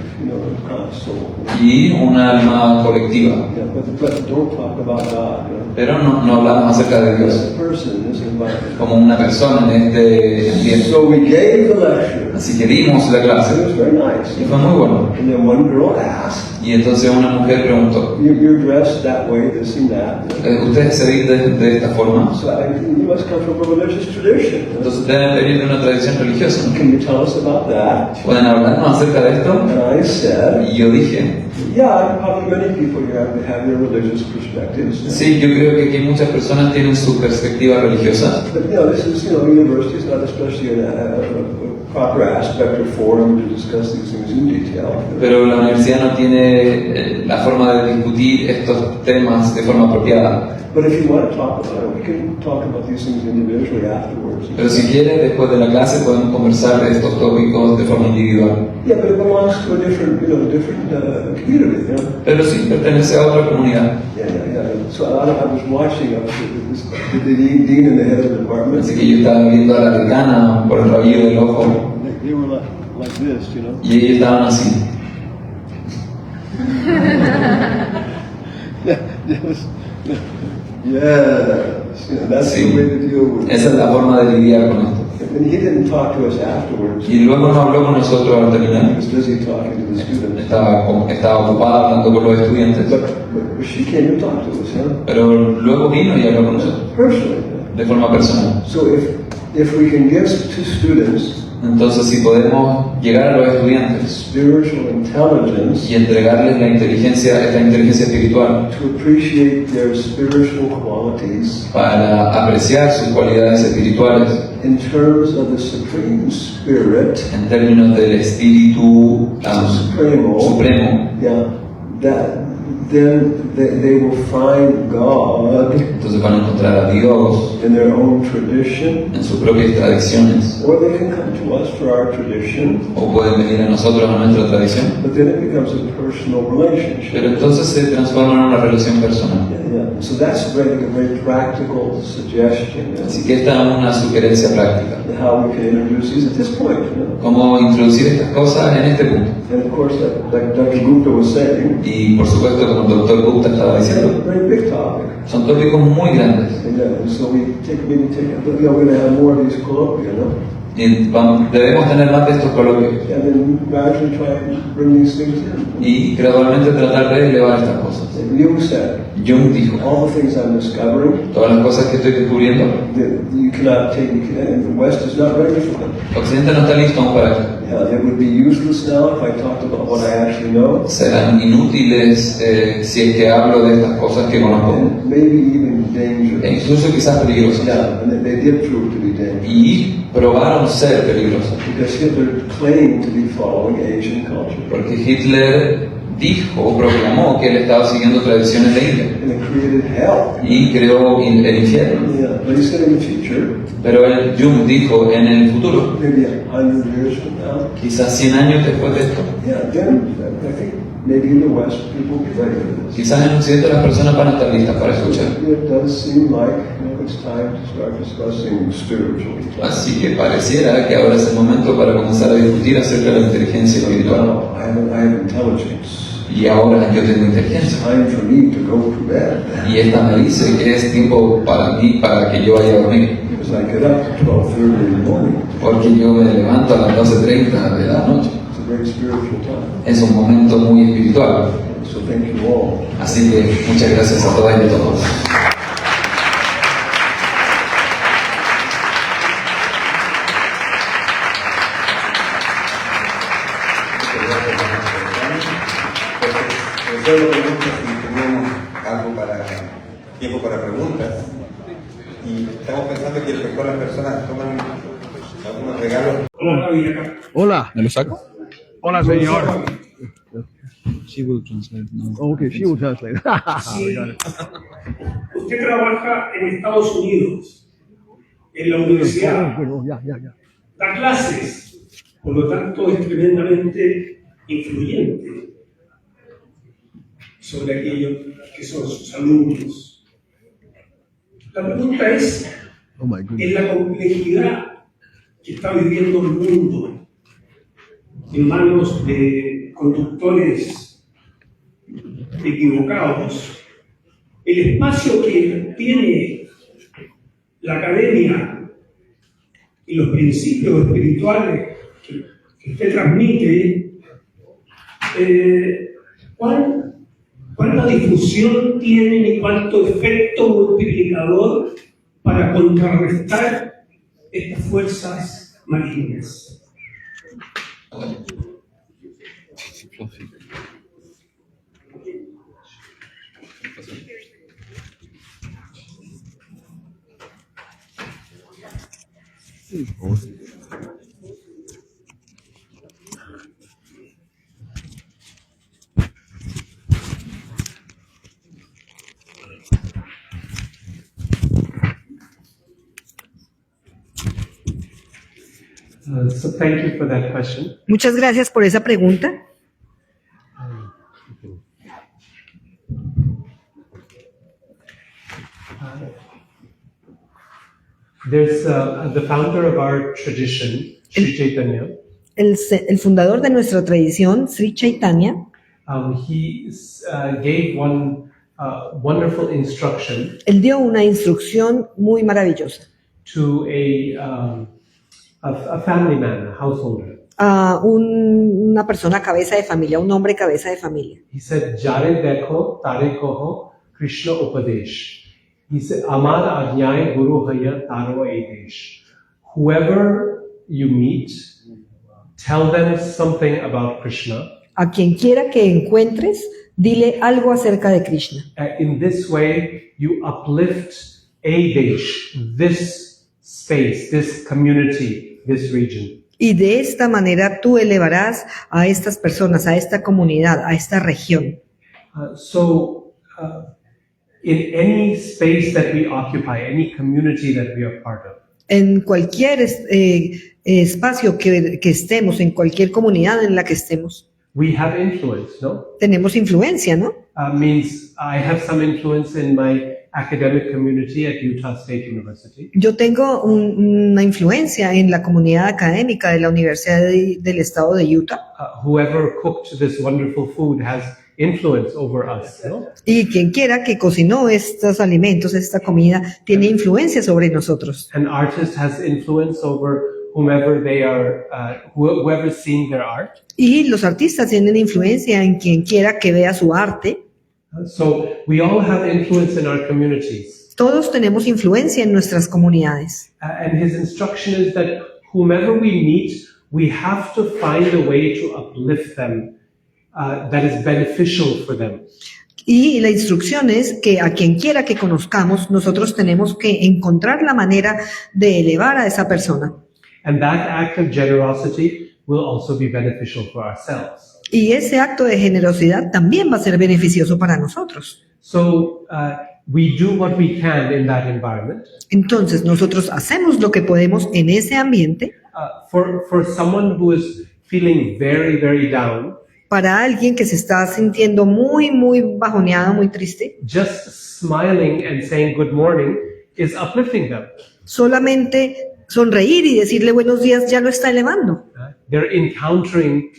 soul. y un alma colectiva. Yeah, but don't talk about God. Pero no hablamos acerca de As Dios a person, this environment. como una persona en este ambiente. So we gave the lecture. Así que dimos la It clase was very nice. y fue muy bueno. And then one girl asked, Y entonces una mujer preguntó, you're dressed that way, this and that. ¿ustedes se visten de esta forma? So you must come from a religious tradition. Entonces deben venir de una tradición religiosa. Can you tell us about that? ¿Pueden hablarnos acerca de esto? And I said, Y yo dije, yeah, probably many people here have their religious perspectives. sí, yo creo que aquí muchas personas tienen su perspectiva religiosa, But this is, university is not especially a proper aspect or forum to discuss these things in detail. pero la universidad no tiene la forma de discutir estos temas de forma apropiada. But if you want to talk about it, we can talk about these things individually afterwards. Pero si quiere, después de la clase podemos conversar de estos tópicos de forma individual. Yeah, but it belongs to a different, community. Pero sí pertenece a otra comunidad. Yeah. So I was watching the dean and the head of the department. Así que yo estaba viendo a la decana por el rabillo del ojo They were like this, you know. y ellos estaban así. It was, yes, you know, that's Sí. the way to deal with it. Esa es la forma de lidiar con esto. And he didn't talk to us afterwards. Y luego no habló con nosotros al He terminar. was busy talking to the students. Estaba ocupada hablando con los estudiantes. But she came and talked to us, huh? Pero luego vino y habló con nosotros Personally. de forma personal. So if we can give to students Entonces, si podemos llegar a los estudiantes spiritual intelligence y entregarles esta inteligencia espiritual to appreciate their spiritual qualities para apreciar sus cualidades espirituales in terms of the Supreme Spirit, en términos del espíritu supremo, yeah, then they will find God entonces van a encontrar a Dios in their own tradition, en sus propias tradiciones, or they can come to us for our tradition, o pueden venir a nosotros a nuestra tradición, but then it becomes a personal relationship. pero entonces se transforma en una relación personal. Yeah. So that's a very practical suggestion Así que esta es una sugerencia práctica. of how we can introduce these at this point. You know? Cómo introducir estas cosas en este punto. And of course, like Dr. Gupta was saying, Y por supuesto, como el doctor Gupta estaba it's a diciendo, very big topic. son tópicos muy grandes. And so we maybe take, we're going to have more of these colloquia, you know? Y debemos tener más de estos coloquios And then gradually try and bring these things in. y gradualmente tratar de elevar estas cosas. And Jung said, Jung dijo, all the things I'm discovering, todas las cosas que estoy descubriendo, you cannot take, and the West is not ready for them. Occidente no está listo aún para esto. Yeah, it would be useless now if I talked about what I actually know, Serán inútiles si es que hablo de estas cosas que conozco, and maybe even e dangerous. incluso quizás peligrosas. Yeah, and they did prove to be dangerous. Y probaron ser peligrosas, Because Hitler claimed to be following Asian culture. porque Hitler dijo, proclamó que él estaba siguiendo tradiciones de India And it created hell. y creó el infierno. Yeah, but he said in the future, Pero Jung dijo, en el futuro, maybe 100 years from now, quizás 100 años después de esto, yeah, then I think maybe in the West people will be ready for this. quizás en Occidente las personas van a estar listas para escuchar. It does seem like it's time to start discussing spiritual intelligence. Así que pareciera que ahora es el momento para comenzar a discutir acerca de la inteligencia espiritual. Now, I have intelligence. Y ahora yo tengo inteligencia. Time for me to go to bed. Y esta me dice que es tiempo para mí, para que yo vaya a dormir. Because I get up at 12:30 in the morning. Porque yo me levanto a las 12:30 de la noche. It's a very spiritual time. Es un momento muy espiritual. So thank you all. Así que muchas gracias a todas y a todos. Solo pregunto si tenemos algo tiempo para preguntas. Y estamos pensando que después las personas toman algunos regalos. Hola. ¿Me lo saco? Hola, señor. She will translate now. Okay, she will translate. Sí. Usted trabaja en Estados Unidos, en la universidad, Bueno, ya. da clases, por lo tanto es tremendamente influyente sobre aquellos que son sus alumnos. La pregunta es, Oh my goodness. en la complejidad que está viviendo el mundo, en manos de conductores equivocados, el espacio que tiene la academia y los principios espirituales que usted transmite, ¿cuánta difusión tienen y cuánto efecto multiplicador para contrarrestar estas fuerzas malignas? So thank you for that question. Muchas gracias por esa pregunta. There's the founder of our tradition, Sri Chaitanya. El fundador de nuestra tradición, Sri Chaitanya, He gave one wonderful instruction él dio una instrucción muy maravillosa to a family man, a householder. a una persona cabeza de familia, un hombre cabeza de familia. He said, "Jare dekho, tare koho, Krishna upadesh." He said, "Amar ajnay guru haya taro edesh." Whoever you meet, tell them something about Krishna. A quien quiera que encuentres, dile algo acerca de Krishna. In this way, you uplift Adesh, this space, this community, this region. Y de esta manera tú elevarás a estas personas, a esta comunidad, a esta región. In any space that we occupy, any community that we are part of, En cualquier espacio que estemos, en cualquier comunidad en la que estemos, we have influence, no? tenemos influencia, ¿no? Means I have some influence in my academic community at Utah State University. Yo tengo una influencia en la comunidad académica de la Universidad del Estado de Utah. Whoever cooked this wonderful food has influence over us, no? Y quien quiera que cocinó estos alimentos, esta comida, tiene influencia sobre nosotros. An artist has influence over whomever they are, whoever's seeing their art. Y los artistas tienen influencia en quien quiera que vea su arte. So we all have influence in our communities. Todos tenemos influencia en nuestras comunidades. And his instruction is that whomever we meet, we have to find a way to uplift them that is beneficial for them. Y la instrucción es que a quien quiera que conozcamos, nosotros tenemos que encontrar la manera de elevar a esa persona. And that act of generosity will also be beneficial for ourselves. Y ese acto de generosidad también va a ser beneficioso para nosotros. So we do what we can in that environment. Entonces, nosotros hacemos lo que podemos en ese ambiente. For someone who is feeling very, very down, Para alguien que se está sintiendo muy, muy bajoneado, muy triste, just smiling and saying good morning is uplifting them. solamente sonreír y decirle buenos días ya lo está elevando. They're encountering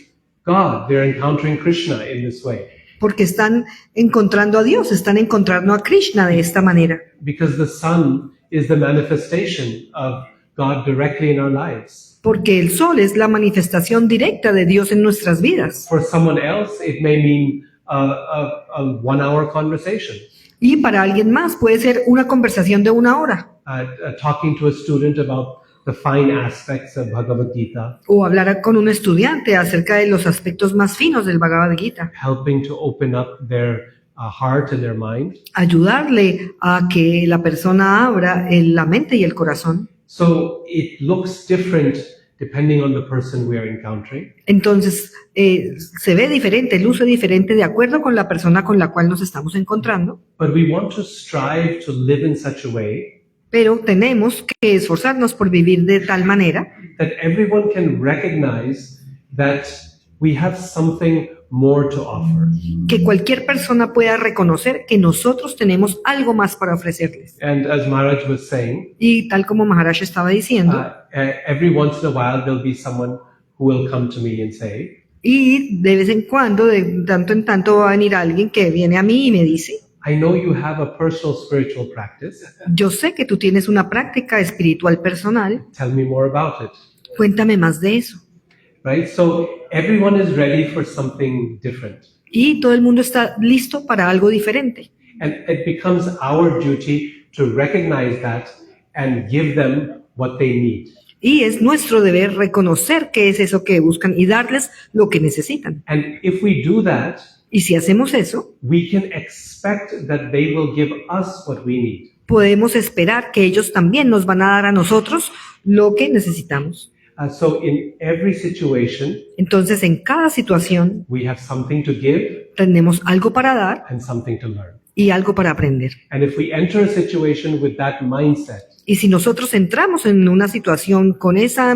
God, they're encountering Krishna in this way. Porque están encontrando a Dios, están encontrando a Krishna de esta manera. Because the sun is the manifestation of God directly in our lives. Porque el sol es la manifestación directa de Dios en nuestras vidas. For someone else, it may mean a 1 hour conversation. Y para alguien más puede ser una conversación de 1 hora. Talking to a student about the fine aspects of Bhagavad Gita. O hablar con un estudiante acerca de los aspectos más finos del Bhagavad Gita. Helping to open up their heart and their mind. Ayudarle a que la persona abra la mente y el corazón. So it looks different depending on the person we are encountering. Entonces, se ve diferente, luce diferente de acuerdo con la persona con la cual nos estamos encontrando. But we want to strive to live in such a way Pero tenemos que esforzarnos por vivir de tal manera that everyone can recognize that we have something more to offer. que cualquier persona pueda reconocer que nosotros tenemos algo más para ofrecerles. And as Maharaj was saying, Y tal como Maharaj estaba diciendo, every once in a while there'll be someone who will come to me and say, y de vez en cuando, de tanto en tanto, va a venir alguien que viene a mí y me dice, I know you have a personal spiritual practice. yo sé que tú tienes una práctica espiritual personal, Tell me more about it. cuéntame más de eso. Right? So everyone is ready for something different. Y todo el mundo está listo para algo diferente. And it becomes our duty to recognize that and give them what they need. Y es nuestro deber reconocer qué es eso que buscan y darles lo que necesitan. And if we do that, Y si hacemos eso, we can expect that they will give us what we need. podemos esperar que ellos también nos van a dar a nosotros lo que necesitamos. So in every situation, Entonces, en cada situación we have something to give tenemos algo para dar and something to learn. y algo para aprender. And if we enter a situation with that mindset, Y si nosotros entramos en una situación con esa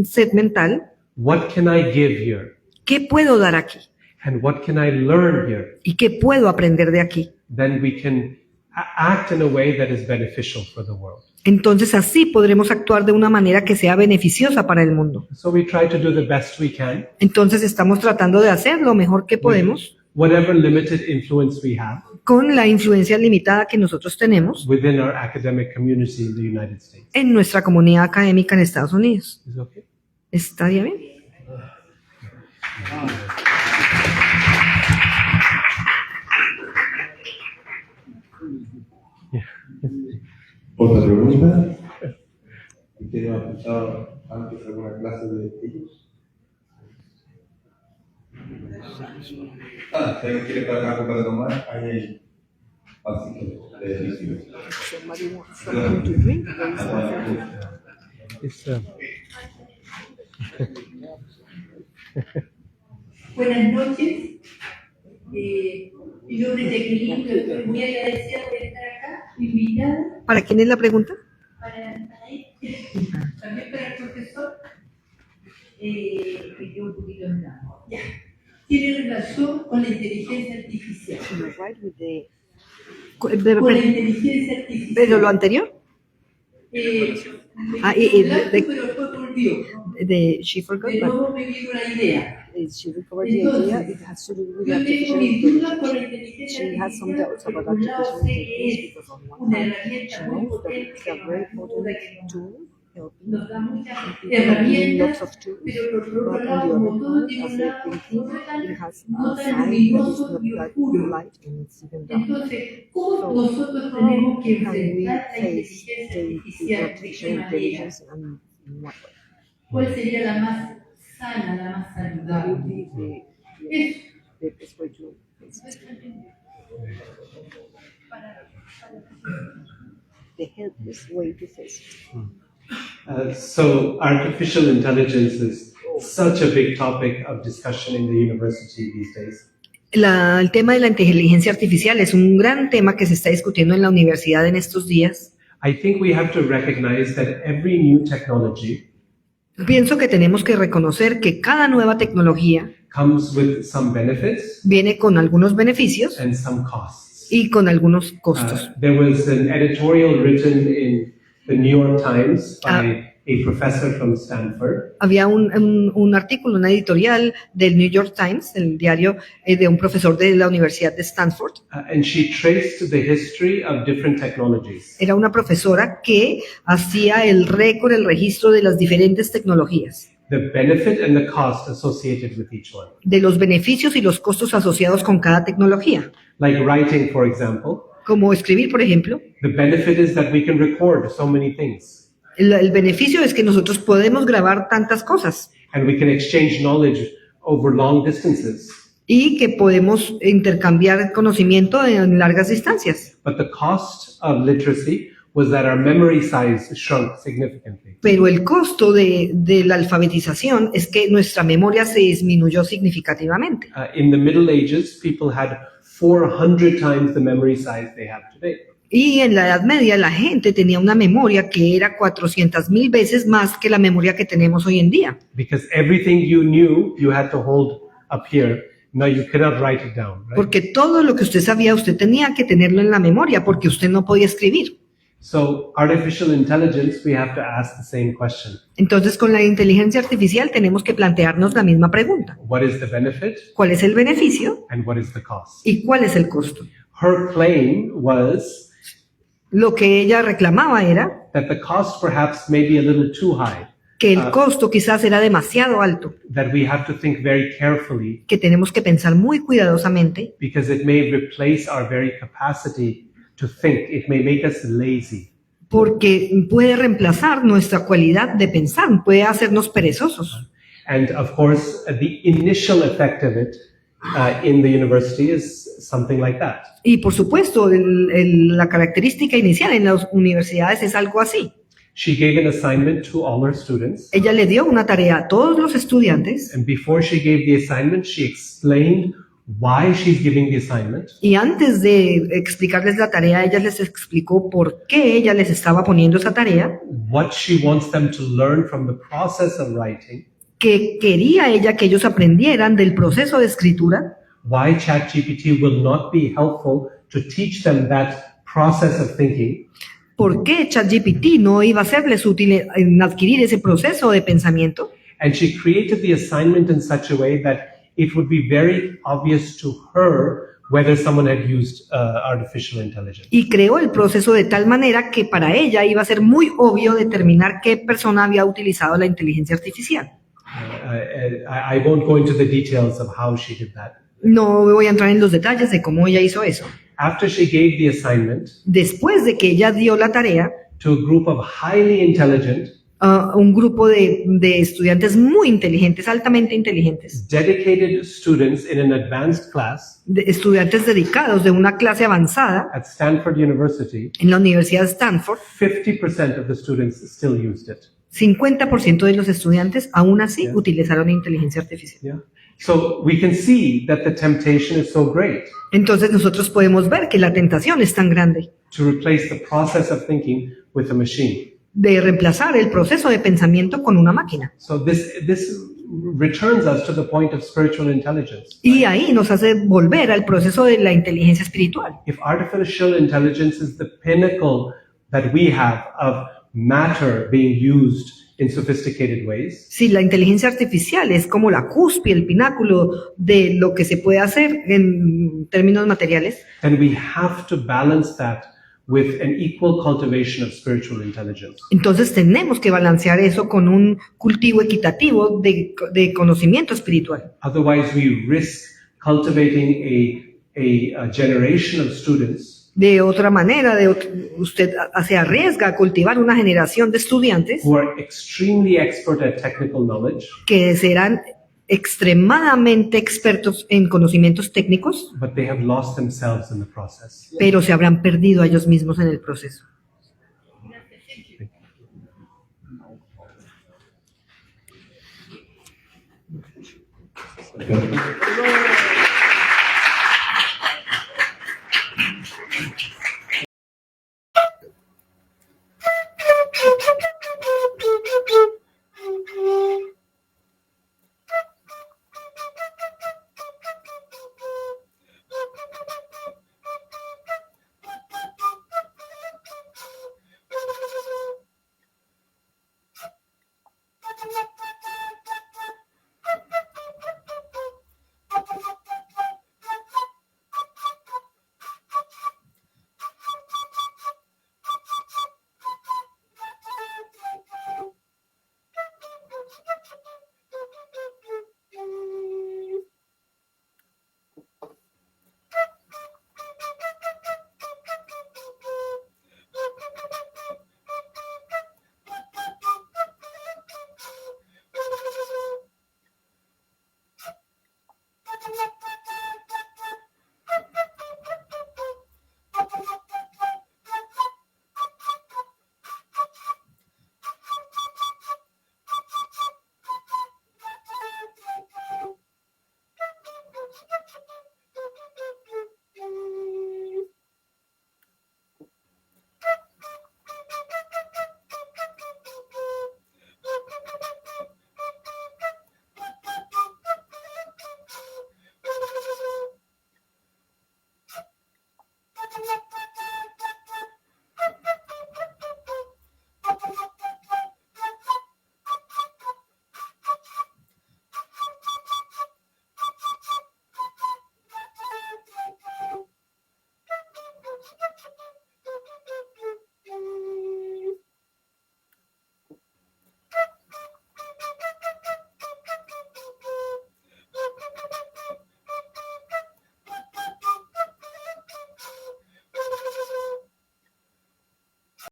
sed mental, what can I give here? ¿qué puedo dar aquí? And what can I learn here? ¿Y qué puedo aprender de aquí? Then we can act in a way that is beneficial for the world. Entonces así podremos actuar de una manera que sea beneficiosa para el mundo. So we try to do the best we can, Entonces estamos tratando de hacer lo mejor que podemos whatever limited influence we have con la influencia limitada que nosotros tenemos within our academic community in the United States. en nuestra comunidad académica en Estados Unidos. Is it okay? ¿Está bien? ¿Otra pregunta? ¿Quieren apuntar antes alguna clase de ellos? Si alguien quiere algo para tomar, ahí así que It's, Buenas noches. Mi nombre es Jacqueline, estoy muy agradecida por estar acá, invitada ¿Para quién es la pregunta? para él, también para el profesor. Me quedo un poquito en blanco. Ya. Tiene relación con la inteligencia artificial. Con la inteligencia artificial. ¿Pero lo anterior? Me Ah, quedó y en blanco, de- pero después volvió. De She Forgot, De but nuevo me vino la idea. she recovered the idea. It has to do with Yo tengo artificial mis dudas intelligence. con la inteligencia She has some artificial, doubts porque about por un lado artificial sé que intelligence es because on one una hand, herramienta she muy knows that potente it's que a very nos ayuda, potent que tool helping nos da muchas lots herramientas, of tools, pero por but otro on lado, the como other todo hand, tiene as un a lado thinking, no it has no a tan side that is luminoso not y that oscuro. light and it's even dark. Entonces, ¿cómo So, nosotros tenemos que how can we enfrentar la face inteligencia the artificial? ¿De artificial qué manera? intelligence and in what way? ¿Cuál sería la más sana, la más That would saludable? be Eso. the best way to face it. The healthiest way to face it. So artificial intelligence is such a big topic of discussion in the university these days. El tema de la inteligencia artificial es un gran tema que se está discutiendo en la universidad en estos días. I think we have to recognize that every new technology Pienso que tenemos que reconocer que cada nueva tecnología comes with some benefits viene con algunos beneficios and some costs. y con algunos costos. There was an editorial written in the New York Times by a professor from Stanford, Había un artículo, una editorial del New York Times, el diario de un profesor de la Universidad de Stanford. and she traced the history of different technologies. Era una profesora que hacía el récord, el registro de las diferentes tecnologías, The benefit and the cost associated with each one. de los beneficios y los costos asociados con cada tecnología. Like writing, for example, Como escribir, por ejemplo. the benefit is that we can record so many things El beneficio es que nosotros podemos grabar tantas cosas and we can exchange knowledge over long distances. y que podemos intercambiar conocimiento en largas distancias. But the cost of literacy was that our memory size shrunk significantly. Pero el costo de la alfabetización es que nuestra memoria se disminuyó significativamente. In the Middle Ages, people had 400 times the memory size they have today. Y en la Edad Media la gente tenía una memoria que era 400,000 veces más que la memoria que tenemos hoy en día. Because everything you knew, you had to hold up here. Now you cannot write it down, right? Porque todo lo que usted sabía, usted tenía que tenerlo en la memoria porque usted no podía escribir. So artificial intelligence, we have to ask the same question. Entonces, con la inteligencia artificial tenemos que plantearnos la misma pregunta. What is the benefit ¿Cuál es el beneficio and what is the cost? y cuál es el costo? Her claim was Lo que ella reclamaba era that the cost perhaps may be a little too high, que el costo quizás era demasiado alto, that we have to think very carefully que tenemos que pensar muy cuidadosamente because it may replace our very capacity to think. It may make us lazy. porque puede reemplazar nuestra cualidad de pensar, puede hacernos perezosos. And of course, the initial effect of it in the university is something like that. Y por supuesto, la característica inicial en las universidades es algo así. She gave an assignment to all her students, Ella le dio una tarea a todos los estudiantes and before she gave the assignment, she explained why she's giving the assignment, y antes de explicarles la tarea, ella les explicó por qué ella les estaba poniendo esa tarea, what she wants them to learn from the process of writing, que quería ella que ellos aprendieran del proceso de escritura, why ChatGPT will not be helpful to teach them that process of thinking, ¿por qué ChatGPT no iba a serles útil en adquirir ese proceso de pensamiento? and she created the assignment in such a way that it would be very obvious to her whether someone had used artificial intelligence. Y creó el proceso de tal manera que para ella iba a ser muy obvio determinar qué persona había utilizado la inteligencia artificial. I won't go into the details of how she did that. No voy a entrar en los detalles de cómo ella hizo eso. After she gave the assignment Después de que ella dio la tarea to a group of highly intelligent, a un grupo de estudiantes muy inteligentes, altamente inteligentes, dedicated students in an advanced class de estudiantes dedicados de una clase avanzada at Stanford University, en la Universidad de Stanford, 50% of the students still used it. 50% de los estudiantes aún así utilizaron inteligencia artificial. Yeah. So we can see that the temptation is so great Entonces nosotros podemos ver que la tentación es tan grande to replace the process of thinking with a machine. de reemplazar el proceso de pensamiento con una máquina. So this returns us to the point of spiritual intelligence. Y ahí nos hace volver al proceso de la inteligencia espiritual. If artificial intelligence is the pinnacle that we have of matter being used in sophisticated ways, Si la inteligencia artificial es como la cúspide, el pináculo de lo que se puede hacer en términos materiales, then we have to balance that with an equal cultivation of spiritual intelligence. entonces tenemos que balancear eso con un cultivo equitativo de conocimiento espiritual. Otherwise, we risk cultivating a generation of students De otra manera, usted se arriesga a cultivar una generación de estudiantes who are extremely expert at technical knowledge, que serán extremadamente expertos en conocimientos técnicos, but they have lost themselves in the process. pero se habrán perdido a ellos mismos en el proceso.